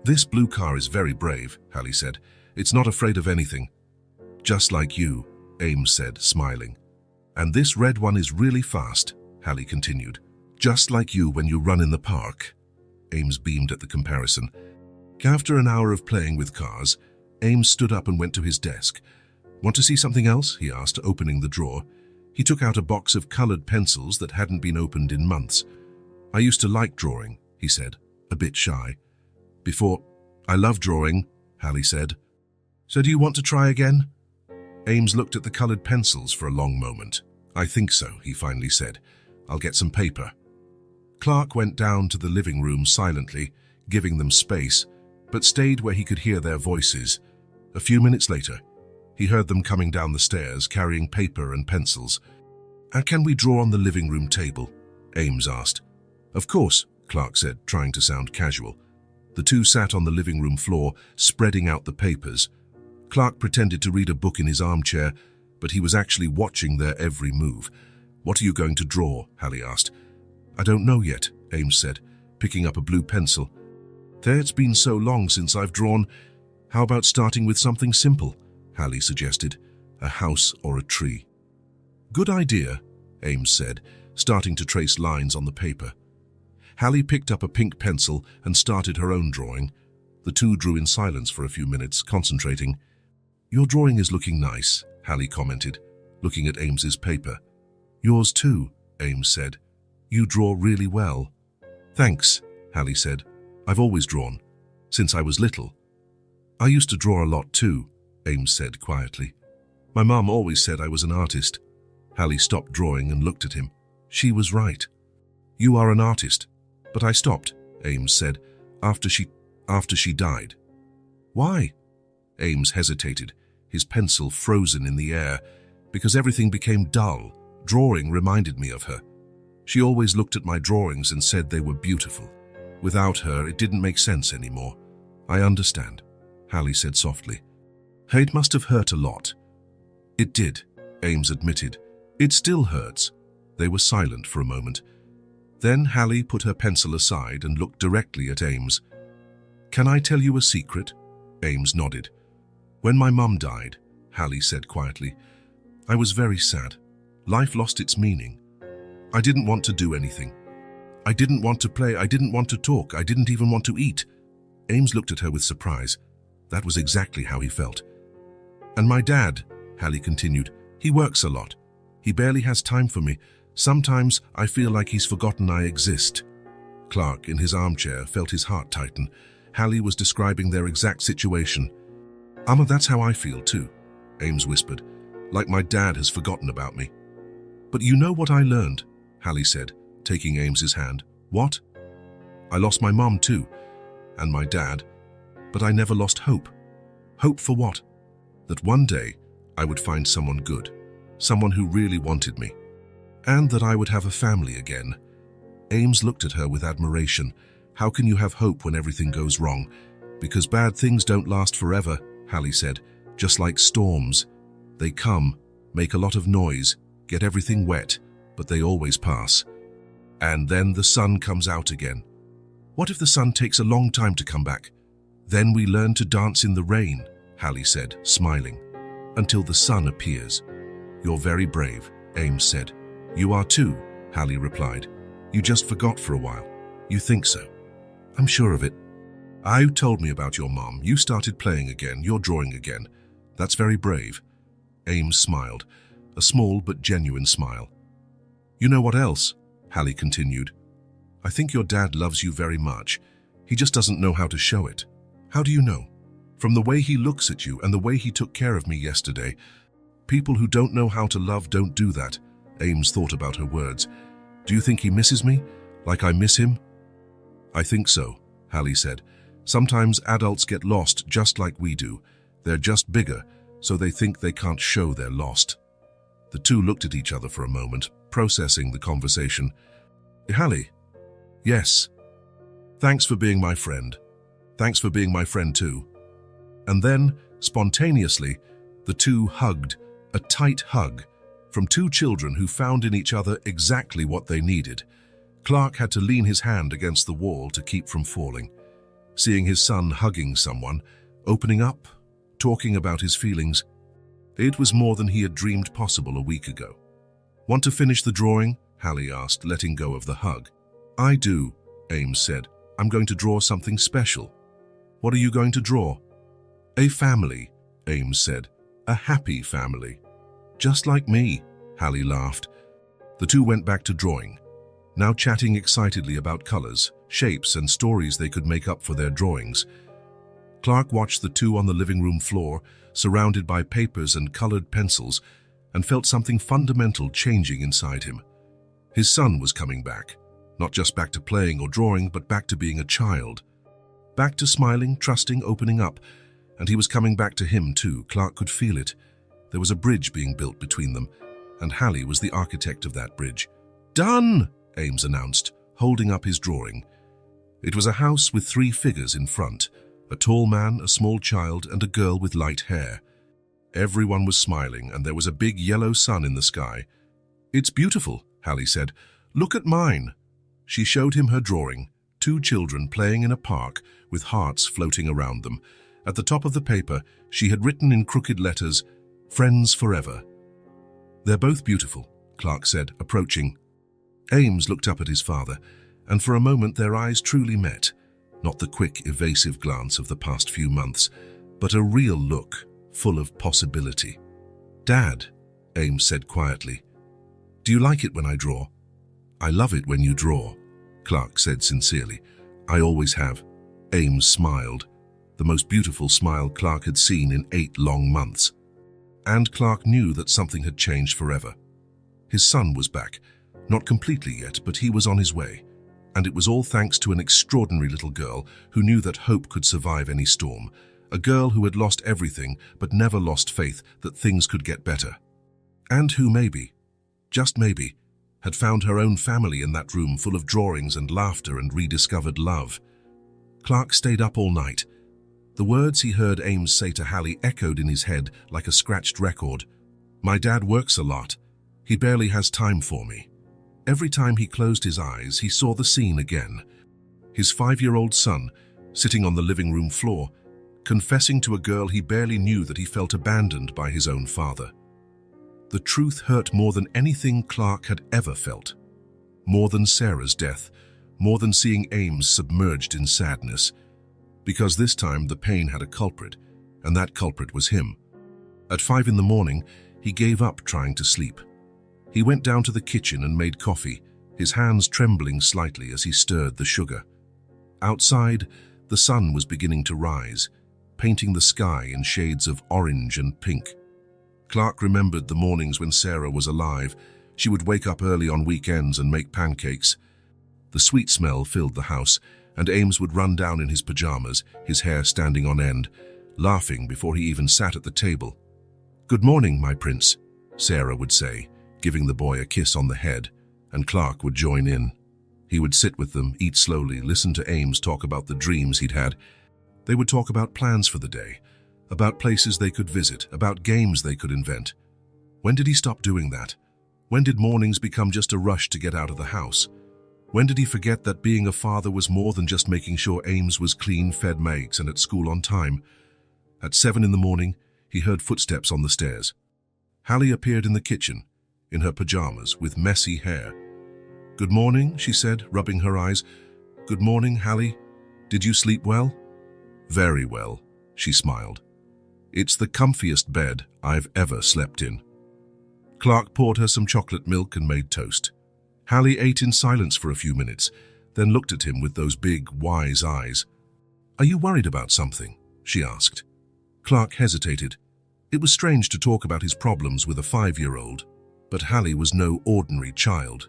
"This blue car is very brave," Hallie said. "It's not afraid of anything." "Just like you," Ames said, smiling. "And this red one is really fast," Hallie continued. "Just like you when you run in the park." Ames beamed at the comparison. After an hour of playing with cars, Ames stood up and went to his desk. "Want to see something else?" he asked, opening the drawer. He took out a box of colored pencils that hadn't been opened in months. "I used to like drawing," he said, a bit shy. I love drawing," Hallie said. "So do you want to try again?" Ames looked at the colored pencils for a long moment. "I think so," he finally said. "I'll get some paper." Clark went down to the living room silently, giving them space, but stayed where he could hear their voices. A few minutes later, he heard them coming down the stairs, carrying paper and pencils. "Can we draw on the living room table?" Ames asked. "Of course," Clark said, trying to sound casual. The two sat on the living room floor, spreading out the papers. Clark pretended to read a book in his armchair, but he was actually watching their every move. "What are you going to draw?" Hallie asked. "I don't know yet," Ames said, picking up a blue pencil. "It's been so long since I've drawn. How about starting with something simple?" Hallie suggested. "A house or a tree." "Good idea," Ames said, starting to trace lines on the paper. Hallie picked up a pink pencil and started her own drawing. The two drew in silence for a few minutes, concentrating. "Your drawing is looking nice," Hallie commented, looking at Ames's paper. "Yours too," Ames said. "You draw really well." "Thanks," Hallie said. "I've always drawn, since I was little." "I used to draw a lot too," Ames said quietly. "My mom always said I was an artist." Hallie stopped drawing and looked at him. She was right. "You are an artist." "But I stopped," Ames said, after she died." "Why?" Ames hesitated, his pencil frozen in the air. "Because everything became dull. Drawing reminded me of her." She always looked at my drawings and said they were beautiful. Without her, it didn't make sense anymore. I understand, Hallie said softly. It must have hurt a lot. It did, Ames admitted. It still hurts. They were silent for a moment. Then Hallie put her pencil aside and looked directly at Ames. Can I tell you a secret? Ames nodded. When my mum died, Hallie said quietly, I was very sad. Life lost its meaning. I didn't want to do anything. I didn't want to play, I didn't want to talk, I didn't even want to eat. Ames looked at her with surprise. That was exactly how he felt. And my dad, Hallie continued, he works a lot. He barely has time for me. Sometimes I feel like he's forgotten I exist. Clark, in his armchair, felt his heart tighten. Hallie was describing their exact situation. That's how I feel too, Ames whispered, like my dad has forgotten about me. But you know what I learned, Hallie said, taking Ames's hand. What? I lost my mom too, and my dad, but I never lost hope. Hope for what? That one day I would find someone good, someone who really wanted me, and that I would have a family again. Ames looked at her with admiration. How can you have hope when everything goes wrong? Because bad things don't last forever, Hallie said, just like storms. They come, make a lot of noise, get everything wet, but they always pass. And then the sun comes out again. What if the sun takes a long time to come back? Then we learn to dance in the rain, Hallie said, smiling, until the sun appears. You're very brave, Ames said. You are too, Hallie replied. You just forgot for a while. You think so? I'm sure of it. You told me about your mom. You started playing again. You're drawing again. That's very brave. Ames smiled, a small but genuine smile. You know what else? Hallie continued. I think your dad loves you very much. He just doesn't know how to show it. How do you know? From the way he looks at you and the way he took care of me yesterday. People who don't know how to love don't do that. Ames thought about her words. Do you think he misses me, like I miss him? I think so, Hallie said. Sometimes adults get lost just like we do. They're just bigger, so they think they can't show they're lost. The two looked at each other for a moment, processing the conversation. Hallie? Yes. Thanks for being my friend. Thanks for being my friend too. And then, spontaneously, the two hugged, a tight hug, from two children who found in each other exactly what they needed. Clark had to lean his hand against the wall to keep from falling. Seeing his son hugging someone, opening up, talking about his feelings, it was more than he had dreamed possible a week ago. Want to finish the drawing? Hallie asked, letting go of the hug. I do, Ames said. I'm going to draw something special. What are you going to draw? A family, Ames said. A happy family. Just like me, Hallie laughed. The two went back to drawing, now chatting excitedly about colors, shapes, and stories they could make up for their drawings. Clark watched the two on the living room floor, surrounded by papers and colored pencils, and felt something fundamental changing inside him. His son was coming back, not just back to playing or drawing, but back to being a child. Back to smiling, trusting, opening up, and he was coming back to him too. Clark could feel it. There was a bridge being built between them, and Hallie was the architect of that bridge. Done, Ames announced, holding up his drawing. It was a house with three figures in front, a tall man, a small child, and a girl with light hair. Everyone was smiling, and there was a big yellow sun in the sky. It's beautiful, Hallie said. Look at mine. She showed him her drawing, two children playing in a park with hearts floating around them. At the top of the paper, she had written in crooked letters, Friends Forever. They're both beautiful, Clark said, approaching. Ames looked up at his father, and for a moment their eyes truly met. Not the quick, evasive glance of the past few months, but a real look, full of possibility. Dad, Ames said quietly, do you like it when I draw? I love it when you draw, Clark said sincerely. I always have. Ames smiled, the most beautiful smile Clark had seen in 8 long months. And Clark knew that something had changed forever. His son was back, not completely yet, but he was on his way. And it was all thanks to an extraordinary little girl who knew that hope could survive any storm. A girl who had lost everything but never lost faith that things could get better. And who maybe, just maybe, had found her own family in that room full of drawings and laughter and rediscovered love. Clark stayed up all night. The words he heard Ames say to Hallie echoed in his head like a scratched record. "My dad works a lot. He barely has time for me." Every time he closed his eyes, he saw the scene again. His 5-year-old son, sitting on the living room floor, confessing to a girl he barely knew that he felt abandoned by his own father. The truth hurt more than anything Clark had ever felt. More than Sarah's death, more than seeing Ames submerged in sadness. Because this time the pain had a culprit, and that culprit was him. At 5 in the morning, he gave up trying to sleep. He went down to the kitchen and made coffee, his hands trembling slightly as he stirred the sugar. Outside, the sun was beginning to rise, painting the sky in shades of orange and pink. Clark remembered the mornings when Sarah was alive. She would wake up early on weekends and make pancakes. The sweet smell filled the house, and Ames would run down in his pajamas, his hair standing on end, laughing before he even sat at the table. "Good morning, my prince," Sarah would say, giving the boy a kiss on the head, and Clark would join in. He would sit with them, eat slowly, listen to Ames talk about the dreams he'd had. They would talk about plans for the day, about places they could visit, about games they could invent. When did he stop doing that? When did mornings become just a rush to get out of the house? When did he forget that being a father was more than just making sure Ames was clean, fed Megs, and at school on time? At 7 in the morning, he heard footsteps on the stairs. Hallie appeared in the kitchen, in her pajamas, with messy hair. "Good morning," she said, rubbing her eyes. "Good morning, Hallie. Did you sleep well?" "Very well," she smiled. "It's the comfiest bed I've ever slept in." Clark poured her some chocolate milk and made toast. Hallie ate in silence for a few minutes, then looked at him with those big, wise eyes. "Are you worried about something?" she asked. Clark hesitated. It was strange to talk about his problems with a 5-year-old, but Hallie was no ordinary child.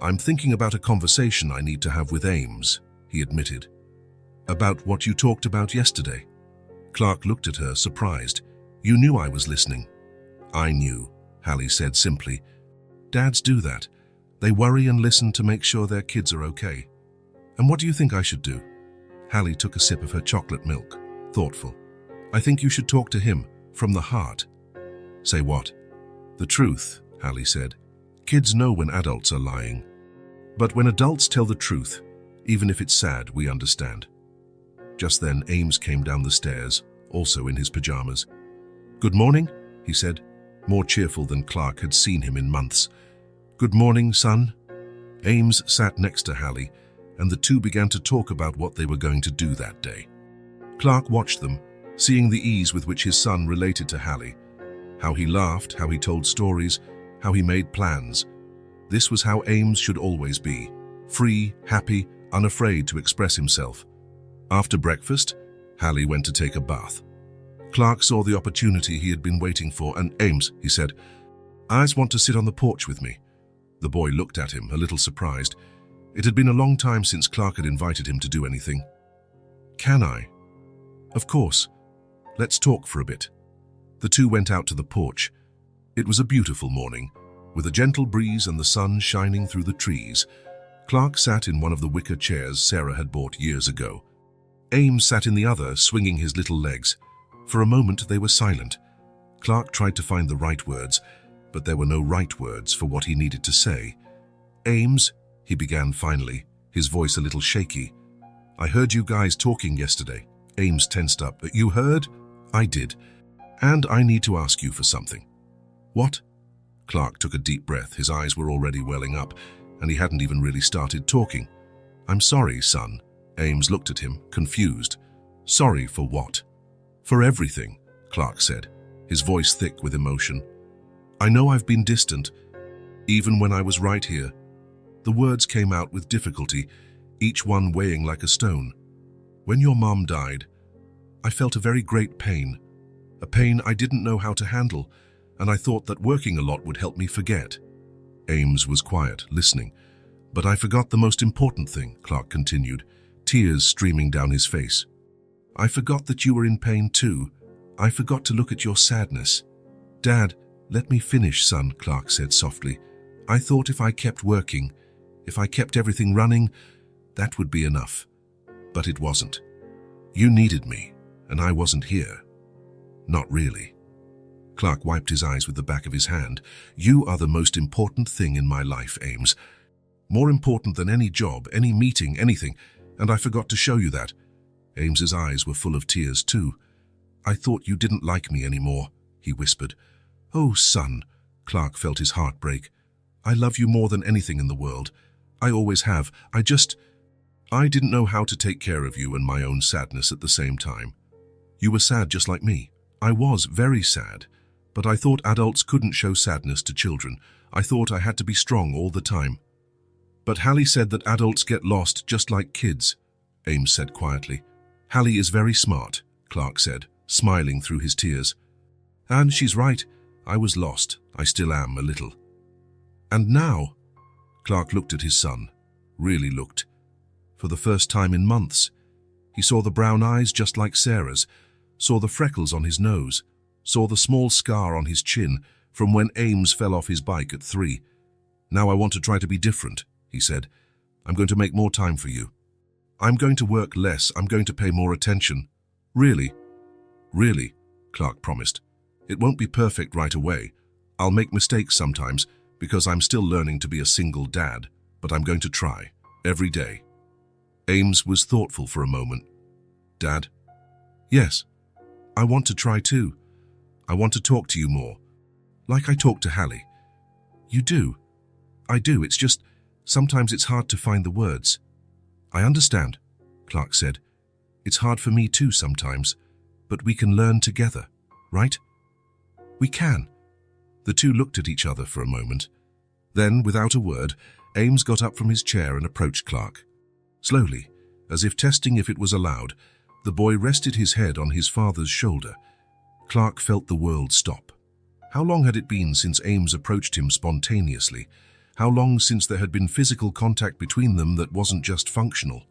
"I'm thinking about a conversation I need to have with Ames," he admitted. "About what you talked about yesterday?" Clark looked at her, surprised. "You knew I was listening." "I knew," Hallie said simply. "Dads do that. They worry and listen to make sure their kids are okay." "And what do you think I should do?" Hallie took a sip of her chocolate milk, thoughtful. "I think you should talk to him, from the heart." "Say what?" "The truth," Hallie said. "Kids know when adults are lying. But when adults tell the truth, even if it's sad, we understand." Just then, Ames came down the stairs, also in his pajamas. "Good morning," he said, more cheerful than Clark had seen him in months. "Good morning, son." Ames sat next to Hallie, and the two began to talk about what they were going to do that day. Clark watched them, seeing the ease with which his son related to Hallie. How he laughed, how he told stories, how he made plans. This was how Ames should always be, free, happy, unafraid to express himself. After breakfast, Hallie went to take a bath. Clark saw the opportunity he had been waiting for, and "Ames," he said, "I just want to sit on the porch with me." The boy looked at him, a little surprised. It had been a long time since Clark had invited him to do anything. "Can I?" "Of course. Let's talk for a bit." The two went out to the porch. It was a beautiful morning, with a gentle breeze and the sun shining through the trees. Clark sat in one of the wicker chairs Sarah had bought years ago. Ames sat in the other, swinging his little legs. For a moment they were silent. Clark tried to find the right words, but there were no right words for what he needed to say. "Ames," he began finally, his voice a little shaky. "I heard you guys talking yesterday." Ames tensed up. "You heard?" "I did. And I need to ask you for something." "What?" Clark took a deep breath. His eyes were already welling up, and he hadn't even really started talking. "I'm sorry, son." Ames looked at him, confused. "Sorry for what?" "For everything," Clark said, his voice thick with emotion. "I know I've been distant, even when I was right here." The words came out with difficulty, each one weighing like a stone. "When your mom died, I felt a very great pain, a pain I didn't know how to handle, and I thought that working a lot would help me forget." Ames was quiet, listening. "But I forgot the most important thing," Clark continued, tears streaming down his face. "I forgot that you were in pain too. I forgot to look at your sadness." "Dad, let me finish, son," Clark said softly. I thought if I kept working, if I kept everything running, that would be enough. But it wasn't. You needed me, and I wasn't here. Not really. Clark wiped his eyes with the back of his hand. You are the most important thing in my life, Ames. More important than any job, any meeting, anything. And I forgot to show you that. Ames's eyes were full of tears too. I thought you didn't like me anymore, he whispered. Oh, son, Clark felt his heart break. I love you more than anything in the world. I always have. I didn't know how to take care of you and my own sadness at the same time. You were sad just like me. I was very sad. But I thought adults couldn't show sadness to children. I thought I had to be strong all the time. But Hallie said that adults get lost just like kids, Ames said quietly. Hallie is very smart, Clark said, smiling through his tears. And she's right. I was lost. I still am a little. And now? Clark looked at his son. Really looked. For the first time in months. He saw the brown eyes just like Sarah's, saw the freckles on his nose, saw the small scar on his chin from when Ames fell off his bike at 3. Now I want to try to be different, he said. I'm going to make more time for you. I'm going to work less. I'm going to pay more attention. Really? Really, Clark promised. It won't be perfect right away. I'll make mistakes sometimes because I'm still learning to be a single dad, but I'm going to try, every day. Ames was thoughtful for a moment. Dad? Yes, I want to try too. I want to talk to you more, like I talk to Hallie. You do. I do. It's just, sometimes it's hard to find the words. I understand, Clark said. It's hard for me too sometimes, but we can learn together, right? We can. The two looked at each other for a moment. Then, without a word, Ames got up from his chair and approached Clark. Slowly, as if testing if it was allowed, the boy rested his head on his father's shoulder. Clark felt the world stop. How long had it been since Ames approached him spontaneously? How long since there had been physical contact between them that wasn't just functional?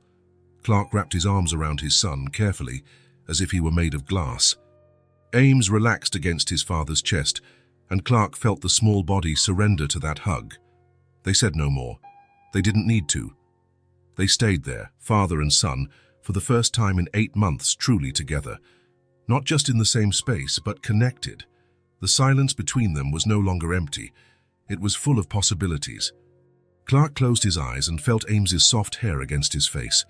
Clark wrapped his arms around his son carefully, as if he were made of glass. Ames relaxed against his father's chest, and Clark felt the small body surrender to that hug. They said no more. They didn't need to. They stayed there, father and son, for the first time in 8 months truly together. Not just in the same space, but connected. The silence between them was no longer empty. It was full of possibilities. Clark closed his eyes and felt Ames's soft hair against his face.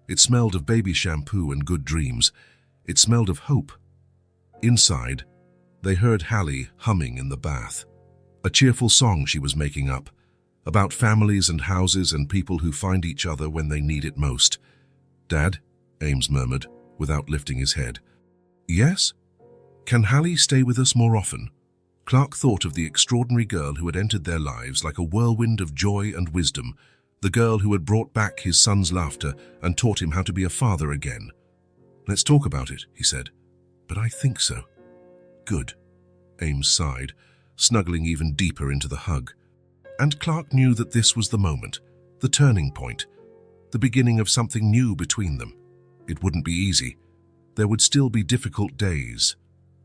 It smelled of baby shampoo and good dreams. It smelled of hope. Inside, they heard Hallie humming in the bath. A cheerful song she was making up, about families and houses and people who find each other when they need it most. Dad, Ames murmured, without lifting his head. Yes? Can Hallie stay with us more often? Clark thought of the extraordinary girl who had entered their lives like a whirlwind of joy and wisdom, the girl who had brought back his son's laughter and taught him how to be a father again. Let's talk about it, he said. But I think so. Good, Ames sighed, snuggling even deeper into the hug. And Clark knew that this was the moment, the turning point, the beginning of something new between them. It wouldn't be easy. There would still be difficult days,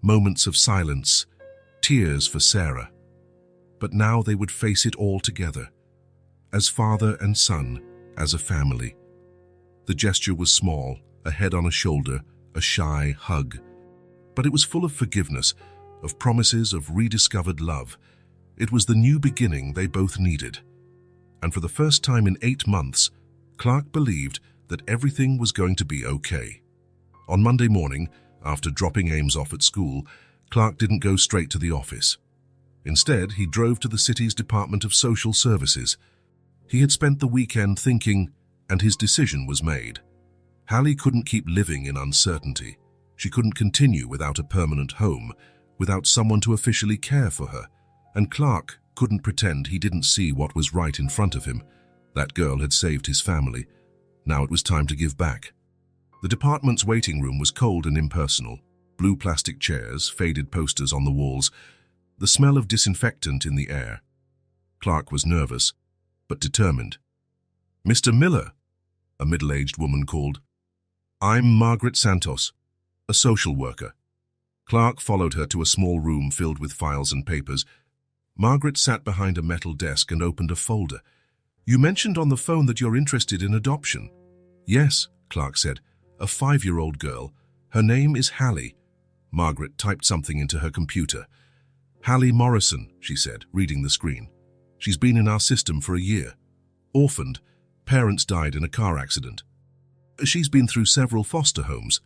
moments of silence, tears for Sarah. But now they would face it all together, as father and son, as a family. The gesture was small, a head on a shoulder, a shy hug. But it was full of forgiveness, of promises of rediscovered love. It was the new beginning they both needed. And for the first time in 8 months, Clark believed that everything was going to be okay. On Monday morning, after dropping Ames off at school, Clark didn't go straight to the office. Instead, he drove to the city's Department of Social Services. He had spent the weekend thinking, and his decision was made. Hallie couldn't keep living in uncertainty. She couldn't continue without a permanent home, without someone to officially care for her. And Clark couldn't pretend he didn't see what was right in front of him. That girl had saved his family. Now it was time to give back. The department's waiting room was cold and impersonal. Blue plastic chairs, faded posters on the walls, the smell of disinfectant in the air. Clark was nervous, but determined. Mr. Miller, a middle-aged woman called. I'm Margaret Santos, a social worker. Clark followed her to a small room filled with files and papers. Margaret sat behind a metal desk and opened a folder. "You mentioned on the phone that you're interested in adoption." "Yes," Clark said. "A 5-year-old girl. Her name is Hallie." Margaret typed something into her computer. "Hallie Morrison," she said, reading the screen. "She's been in our system for a year. Orphaned. Parents died in a car accident. She's been through several foster homes."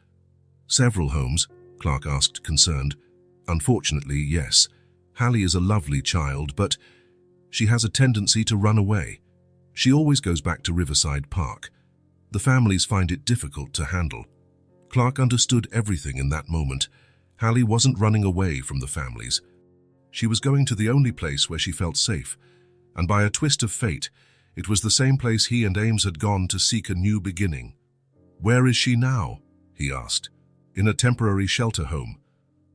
"Several homes?" Clark asked, concerned. "Unfortunately, yes. Hallie is a lovely child, but she has a tendency to run away. She always goes back to Riverside Park. The families find it difficult to handle." Clark understood everything in that moment. Hallie wasn't running away from the families. She was going to the only place where she felt safe, and by a twist of fate, it was the same place he and Ames had gone to seek a new beginning. "Where is she now?" he asked. "In a temporary shelter home.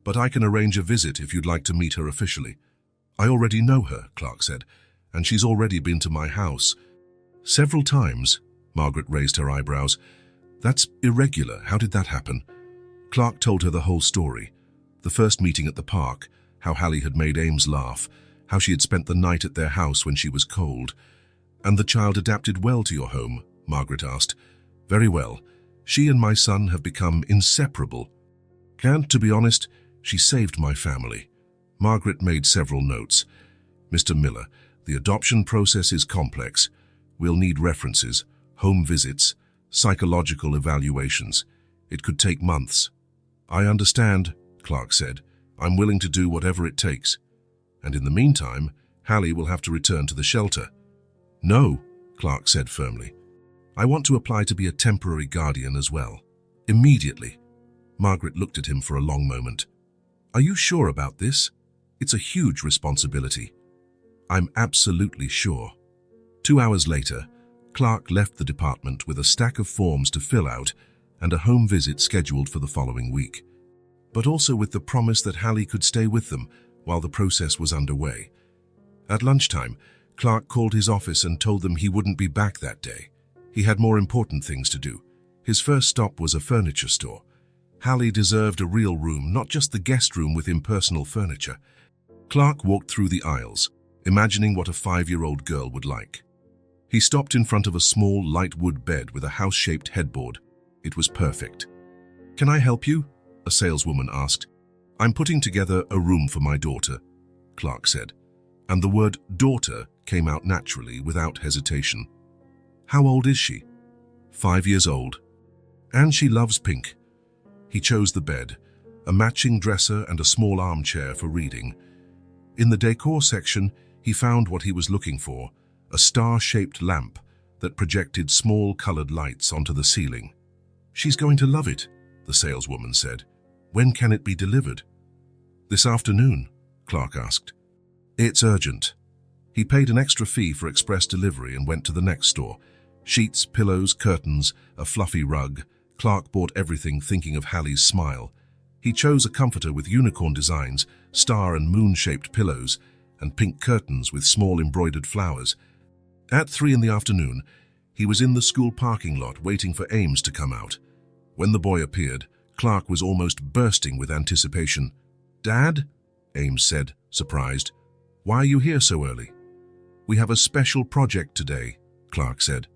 But I can arrange a visit if you'd like to meet her officially." "I already know her," Clark said, "and she's already been to my house." "Several times?" Margaret raised her eyebrows. "That's irregular. How did that happen?" Clark told her the whole story. The first meeting at the park, how Hallie had made Ames laugh, how she had spent the night at their house when she was cold. "And the child adapted well to your home?" Margaret asked. "Very well. She and my son have become inseparable. And, to be honest, she saved my family." Margaret made several notes. "Mr. Miller, the adoption process is complex. We'll need references, home visits, psychological evaluations. It could take months." "I understand," Clark said. "I'm willing to do whatever it takes. And in the meantime, Hallie will have to return to the shelter." "No," Clark said firmly. "I want to apply to be a temporary guardian as well. Immediately." Margaret looked at him for a long moment. "Are you sure about this? It's a huge responsibility." "I'm absolutely sure." 2 hours later, Clark left the department with a stack of forms to fill out and a home visit scheduled for the following week, but also with the promise that Hallie could stay with them while the process was underway. At lunchtime, Clark called his office and told them he wouldn't be back that day. He had more important things to do. His first stop was a furniture store. Hallie deserved a real room, not just the guest room with impersonal furniture. Clark walked through the aisles, imagining what a 5-year-old girl would like. He stopped in front of a small, light wood bed with a house-shaped headboard. It was perfect. "Can I help you?" a saleswoman asked. "I'm putting together a room for my daughter," Clark said, and the word daughter came out naturally without hesitation. "How old is she?" 5 years old. "And she loves pink." He chose the bed, a matching dresser and a small armchair for reading. In the decor section, he found what he was looking for, a star-shaped lamp that projected small colored lights onto the ceiling. "She's going to love it," the saleswoman said. "When can it be delivered?" "This afternoon," Clark asked. "It's urgent." He paid an extra fee for express delivery and went to the next store. Sheets, pillows, curtains, a fluffy rug. Clark bought everything thinking of Hallie's smile. He chose a comforter with unicorn designs, star and moon-shaped pillows, and pink curtains with small embroidered flowers. At 3 in the afternoon, he was in the school parking lot waiting for Ames to come out. When the boy appeared, Clark was almost bursting with anticipation. "Dad?" Ames said, surprised. "Why are you here so early?" "We have a special project today," Clark said.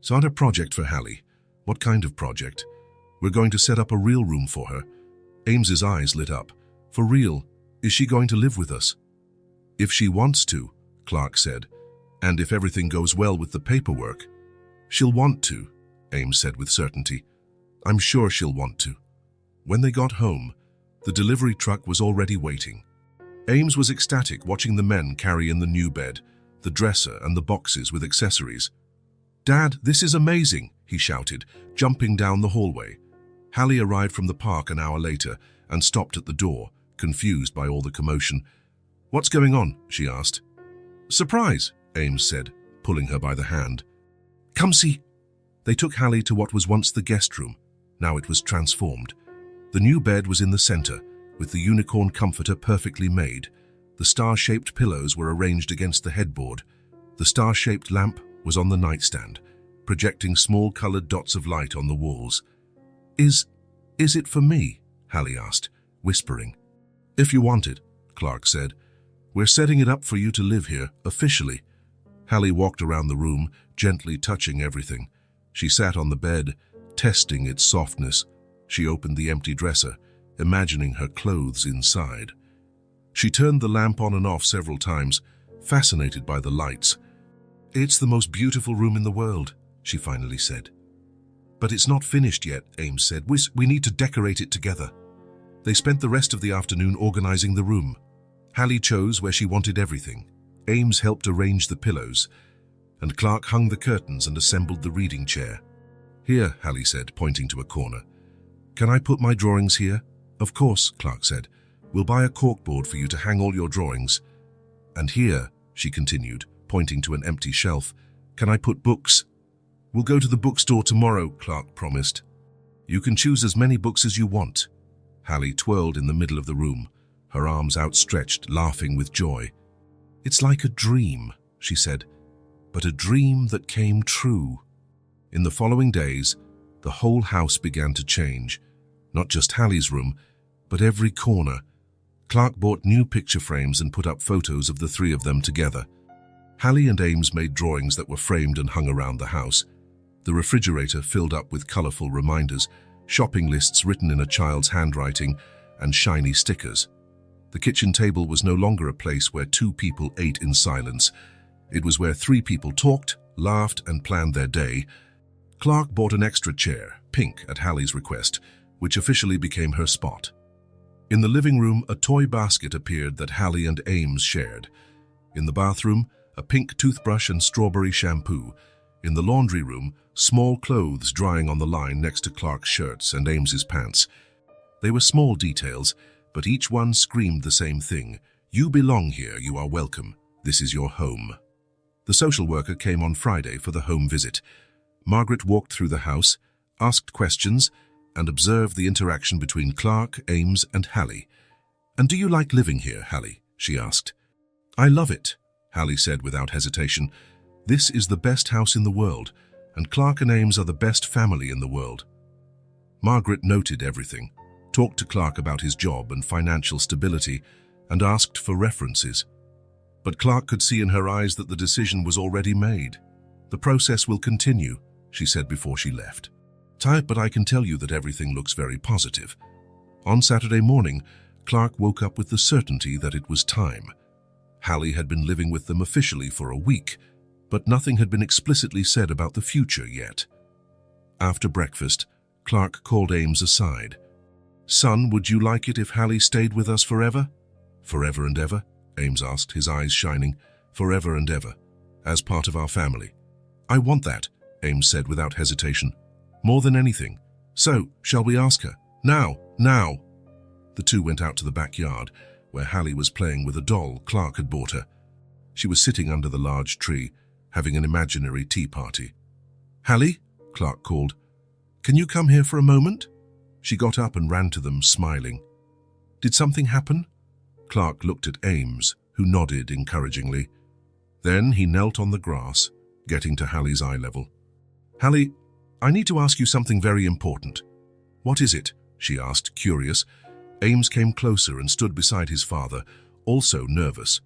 "Start a project for Hallie. What kind of project?" "We're going to set up a real room for her." Ames's eyes lit up. "For real? Is she going to live with us?" "If she wants to," Clark said. "And if everything goes well with the paperwork." "She'll want to," Ames said with certainty. "I'm sure she'll want to." When they got home, the delivery truck was already waiting. Ames was ecstatic watching the men carry in the new bed, the dresser and the boxes with accessories. "Dad, this is amazing," he shouted, jumping down the hallway. Hallie arrived from the park an hour later and stopped at the door, confused by all the commotion. "What's going on?" she asked. "Surprise," Ames said, pulling her by the hand. "Come see." They took Hallie to what was once the guest room. Now it was transformed. The new bed was in the center, with the unicorn comforter perfectly made. The star-shaped pillows were arranged against the headboard. The star-shaped lamp was on the nightstand, projecting small colored dots of light on the walls. Is it for me?" Hallie asked, whispering. "If you want it," Clark said. We're setting it up for you to live here, officially. Hallie walked around the room, gently touching everything. She sat on the bed, testing its softness. She opened the empty dresser, imagining her clothes inside. She turned the lamp on and off several times, fascinated by the lights. "It's the most beautiful room in the world," she finally said. "But it's not finished yet," Ames said. We need to decorate it together." They spent the rest of the afternoon organizing the room. Hallie chose where she wanted everything. Ames helped arrange the pillows, and Clark hung the curtains and assembled the reading chair. "Here," Hallie said, pointing to a corner. "Can I put my drawings here?" "Of course," Clark said. "We'll buy a corkboard for you to hang all your drawings." "And here," she continued, pointing to an empty shelf, "can I put books?" "We'll go to the bookstore tomorrow," Clark promised. "You can choose as many books as you want." Hallie twirled in the middle of the room, her arms outstretched, laughing with joy. "It's like a dream," she said, "but a dream that came true." In the following days, the whole house began to change. Not just Hallie's room, but every corner. Clark bought new picture frames and put up photos of the three of them together. Hallie and Ames made drawings that were framed and hung around the house. The refrigerator filled up with colorful reminders, shopping lists written in a child's handwriting, and shiny stickers. The kitchen table was no longer a place where two people ate in silence. It was where three people talked, laughed, and planned their day. Clark bought an extra chair, pink at Hallie's request, which officially became her spot. In the living room, a toy basket appeared that Hallie and Ames shared. In the bathroom, a pink toothbrush and strawberry shampoo. In the laundry room, small clothes drying on the line next to Clark's shirts and Ames's pants. They were small details, but each one screamed the same thing. "You belong here, you are welcome. This is your home." The social worker came on Friday for the home visit. Margaret walked through the house, asked questions, and observed the interaction between Clark, Ames, and Hallie. "And do you like living here, Hallie?" she asked. "I love it," Hallie said without hesitation. "This is the best house in the world, and Clark and Ames are the best family in the world." Margaret noted everything, talked to Clark about his job and financial stability, and asked for references. But Clark could see in her eyes that the decision was already made. "The process will continue," she said before she left. "Tired, but I can tell you that everything looks very positive." On Saturday morning, Clark woke up with the certainty that it was time. Hallie had been living with them officially for a week, but nothing had been explicitly said about the future yet. After breakfast, Clark called Ames aside. "Son, would you like it if Hallie stayed with us forever?" "Forever and ever?" Ames asked, his eyes shining. "Forever and ever, as part of our family." "I want that," Ames said without hesitation. "More than anything. So, shall we ask her? Now, now!" The two went out to the backyard, where Hallie was playing with a doll Clark had bought her. She was sitting under the large tree, having an imaginary tea party. "Hallie," Clark called, "can you come here for a moment?" She got up and ran to them, smiling. "Did something happen?" Clark looked at Ames, who nodded encouragingly. Then he knelt on the grass, getting to Hallie's eye level. "Hallie, I need to ask you something very important." "What is it?" she asked, curious. Ames came closer and stood beside his father, also nervous.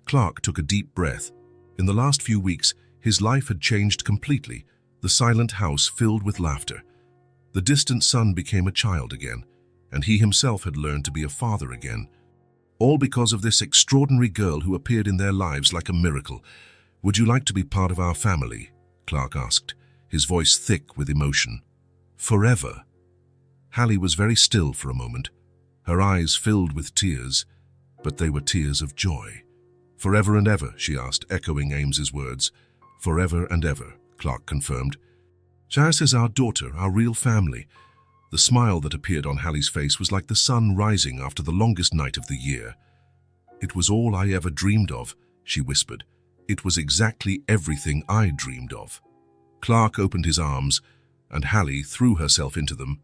Clark took a deep breath. In the last few weeks, his life had changed completely, the silent house filled with laughter. The distant son became a child again, and he himself had learned to be a father again. All because of this extraordinary girl who appeared in their lives like a miracle. "Would you like to be part of our family?" Clark asked, his voice thick with emotion. "Forever?" Hallie was very still for a moment, her eyes filled with tears, but they were tears of joy. "Forever and ever?" she asked, echoing Ames's words. "Forever and ever," Clark confirmed. "Jazz is our daughter, our real family." The smile that appeared on Hallie's face was like the sun rising after the longest night of the year. "It was all I ever dreamed of," she whispered. "It was exactly everything I dreamed of." Clark opened his arms, and Hallie threw herself into them.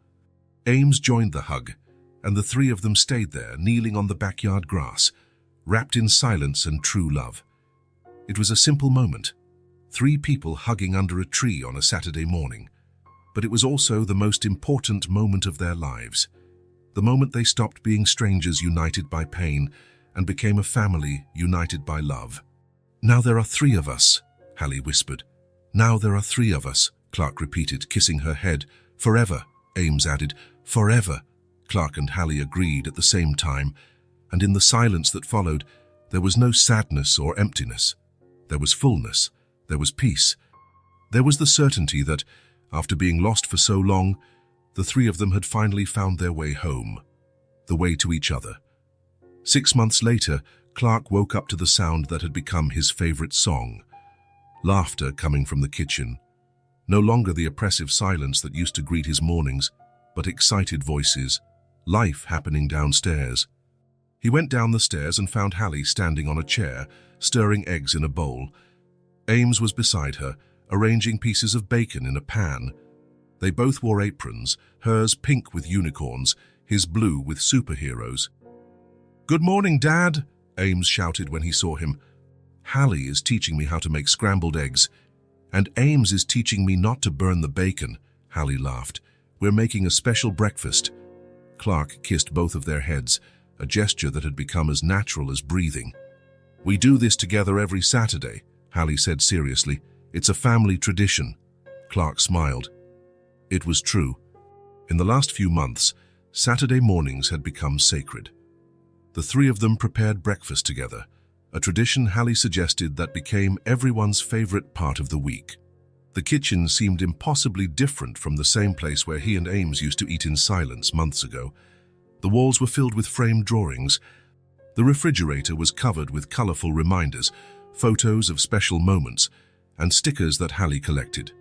Ames joined the hug, and the three of them stayed there, kneeling on the backyard grass, wrapped in silence and true love. It was a simple moment, 3 people hugging under a tree on a Saturday morning. But it was also the most important moment of their lives. The moment they stopped being strangers united by pain and became a family united by love. "Now there are 3 of us," Hallie whispered. "Now there are 3 of us," Clark repeated, kissing her head. "Forever," Ames added. "Forever," Clark and Hallie agreed at the same time, and in the silence that followed, there was no sadness or emptiness. There was fullness. There was peace. There was the certainty that, after being lost for so long, the 3 of them had finally found their way home, the way to each other. 6 months later, Clark woke up to the sound that had become his favorite song. Laughter coming from the kitchen. No longer the oppressive silence that used to greet his mornings, but excited voices, life happening downstairs. He went down the stairs and found Hallie standing on a chair, stirring eggs in a bowl. Ames was beside her, arranging pieces of bacon in a pan. They both wore aprons, hers pink with unicorns, his blue with superheroes. "Good morning, Dad," Ames shouted when he saw him. "Hallie is teaching me how to make scrambled eggs, and Ames is teaching me not to burn the bacon," Hallie laughed. "We're making a special breakfast." Clark kissed both of their heads, a gesture that had become as natural as breathing. "We do this together every Saturday," Hallie said seriously. "It's a family tradition." Clark smiled. It was true. In the last few months, Saturday mornings had become sacred. The 3 of them prepared breakfast together, a tradition Hallie suggested that became everyone's favorite part of the week. The kitchen seemed impossibly different from the same place where he and Ames used to eat in silence months ago. The walls were filled with framed drawings. The refrigerator was covered with colorful reminders, photos of special moments, and stickers that Hallie collected.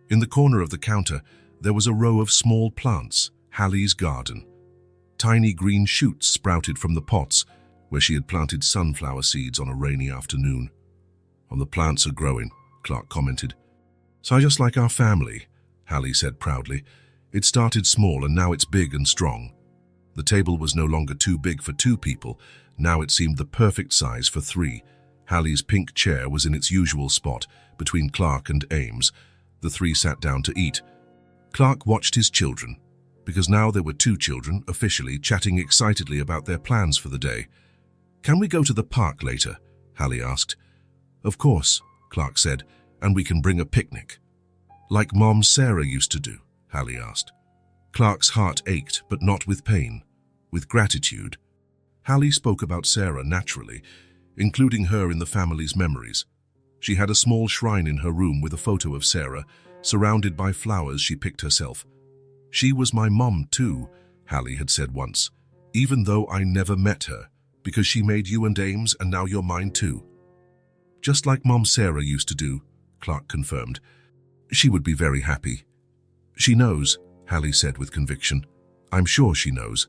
In the corner of the counter, there was a row of small plants, Hallie's garden. Tiny green shoots sprouted from the pots where she had planted sunflower seeds on a rainy afternoon. "And the plants are growing," Clark commented. "So just like our family," Hallie said proudly. "It started small and now it's big and strong." The table was no longer too big for 2 people. Now it seemed the perfect size for 3. Hallie's pink chair was in its usual spot between Clark and Ames. The 3 sat down to eat. Clark watched his children, because now there were 2 children, officially, chatting excitedly about their plans for the day. "Can we go to the park later?" Hallie asked. "Of course," Clark said, "and we can bring a picnic." "Like Mom Sarah used to do?" Hallie asked. Clark's heart ached, but not with pain, with gratitude. Hallie spoke about Sarah naturally, including her in the family's memories. She had a small shrine in her room with a photo of Sarah, surrounded by flowers she picked herself. "She was my mom too," Hallie had said once, "even though I never met her, because she made you and Ames and now you're mine too." "Just like Mom Sarah used to do," Clark confirmed. "She would be very happy." "She knows," Hallie said with conviction. "I'm sure she knows."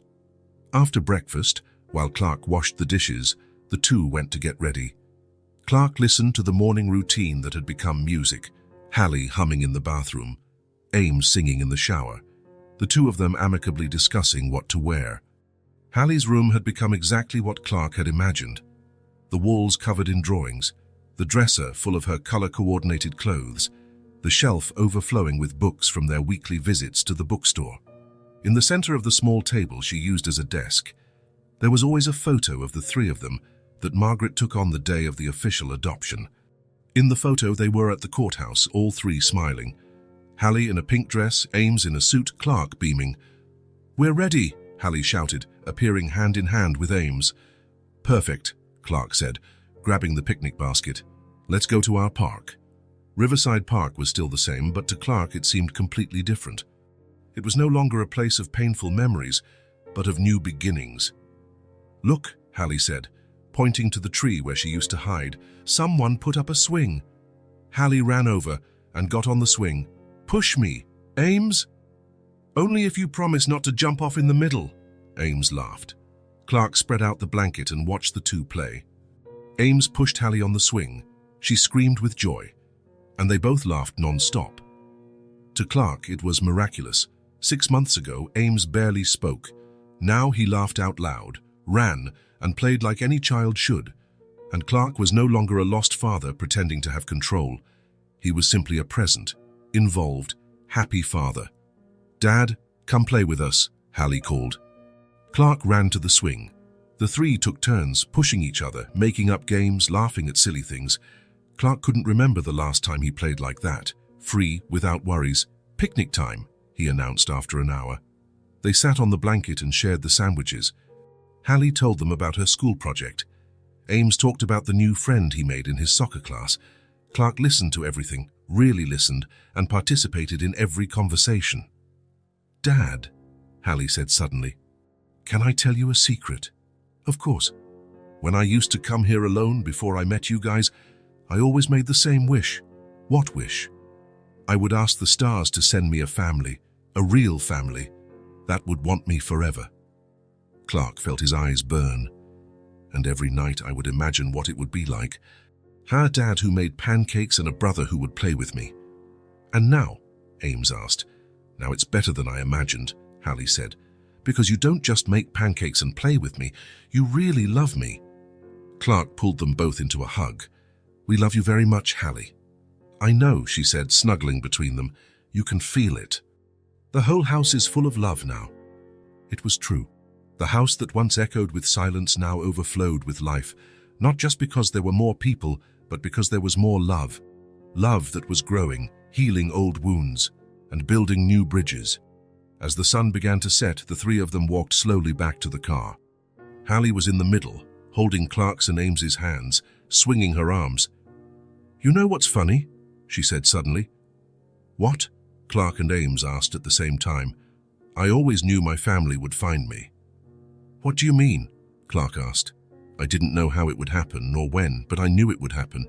After breakfast, while Clark washed the dishes, the 2 went to get ready. Clark listened to the morning routine that had become music, Hallie humming in the bathroom, Ames singing in the shower, the 2 of them amicably discussing what to wear. Hallie's room had become exactly what Clark had imagined. The walls covered in drawings, the dresser full of her color-coordinated clothes, the shelf overflowing with books from their weekly visits to the bookstore. In the center of the small table she used as a desk, there was always a photo of the 3 of them that Margaret took on the day of the official adoption. In the photo, they were at the courthouse, all 3 smiling. Hallie in a pink dress, Ames in a suit, Clark beaming. "We're ready," Hallie shouted, appearing hand in hand with Ames. "Perfect," Clark said, grabbing the picnic basket. "Let's go to our park." Riverside Park was still the same, but to Clark it seemed completely different. It was no longer a place of painful memories, but of new beginnings. "Look," Hallie said, pointing to the tree where she used to hide. "Someone put up a swing." Hallie ran over and got on the swing. "Push me, Ames." "Only if you promise not to jump off in the middle," Ames laughed. Clark spread out the blanket and watched the 2 play. Ames pushed Hallie on the swing. She screamed with joy, and they both laughed non-stop. To Clark, it was miraculous. 6 months ago, Ames barely spoke. Now he laughed out loud, ran, and played like any child should. And Clark was no longer a lost father pretending to have control. He was simply a present, involved, happy father. "Dad, come play with us," Hallie called. Clark ran to the swing. The three took turns, pushing each other, making up games, laughing at silly things. Clark couldn't remember the last time he played like that. Free, without worries. Picnic time, he announced after an hour. They sat on the blanket and shared the sandwiches. Hallie told them about her school project. Ames talked about the new friend he made in his soccer class. Clark listened to everything, really listened, and participated in every conversation. "Dad," Hallie said suddenly, "can I tell you a secret?" "Of course. When I used to come here alone before I met you guys, I always made the same wish." "What wish?" "I would ask the stars to send me a family, a real family, that would want me forever." Clark felt his eyes burn. "And every night I would imagine what it would be like. Her dad who made pancakes and a brother who would play with me." "And now?" Ames asked. "Now it's better than I imagined," Hallie said. "Because you don't just make pancakes and play with me, you really love me." Clark pulled them both into a hug. "We love you very much, Hallie." "I know," she said, snuggling between them. "You can feel it. The whole house is full of love now." It was true. The house that once echoed with silence now overflowed with life, not just because there were more people, but because there was more love. Love that was growing, healing old wounds, and building new bridges. As the sun began to set, the three of them walked slowly back to the car. Hallie was in the middle, holding Clark's and Ames's hands, swinging her arms. "You know what's funny?" she said suddenly. "What?" Clark and Ames asked at the same time. "I always knew my family would find me." "What do you mean?" Clark asked. "I didn't know how it would happen, nor when, but I knew it would happen."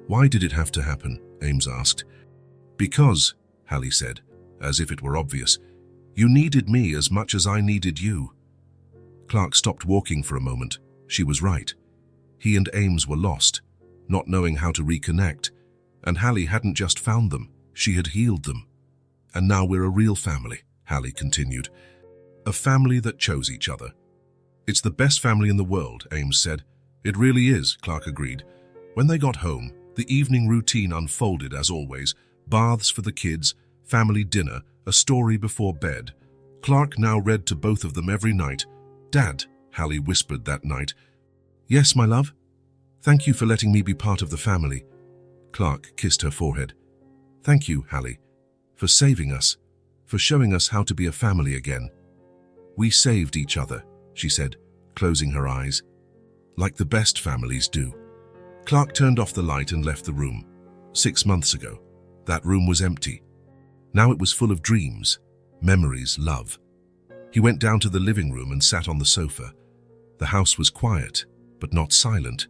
"Why did it have to happen?" Ames asked. "Because," Hallie said, as if it were obvious, "you needed me as much as I needed you." Clark stopped walking for a moment. She was right. He and Ames were lost, not knowing how to reconnect, and Hallie hadn't just found them, she had healed them. "And now we're a real family," Hallie continued. "A family that chose each other." "It's the best family in the world," Ames said. "It really is," Clark agreed. When they got home, the evening routine unfolded as always. Baths for the kids, family dinner, a story before bed. Clark now read to both of them every night. "Dad," Hallie whispered that night. "Yes, my love? Thank you for letting me be part of the family." Clark kissed her forehead. "Thank you, Hallie, for saving us, for showing us how to be a family again." "We saved each other," she said, closing her eyes, "like the best families do." Clark turned off the light and left the room. 6 months ago, that room was empty. Now it was full of dreams, memories, love. He went down to the living room and sat on the sofa. The house was quiet, but not silent.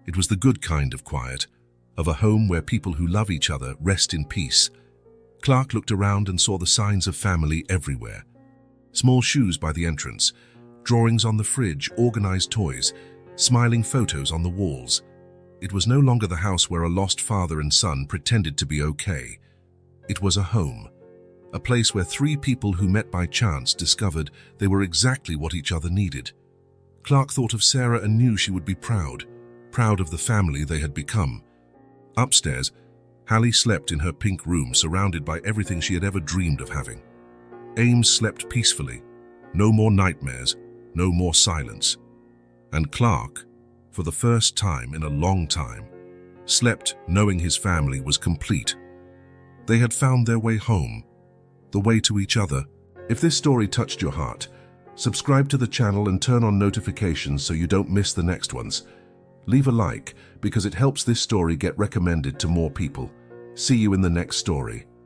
It was the good kind of quiet, of a home where people who love each other rest in peace. Clark looked around and saw the signs of family everywhere. Small shoes by the entrance, drawings on the fridge, organized toys, smiling photos on the walls. It was no longer the house where a lost father and son pretended to be okay. It was a home, a place where three people who met by chance discovered they were exactly what each other needed. Clark thought of Sarah and knew she would be proud of the family they had become. Upstairs, Hallie slept in her pink room, surrounded by everything she had ever dreamed of having. Ames slept peacefully. No more nightmares, no more silence. And Clark, for the first time in a long time, slept knowing his family was complete. They had found their way home, the way to each other. If this story touched your heart, subscribe to the channel and turn on notifications so you don't miss the next ones. Leave a like because it helps this story get recommended to more people. See you in the next story.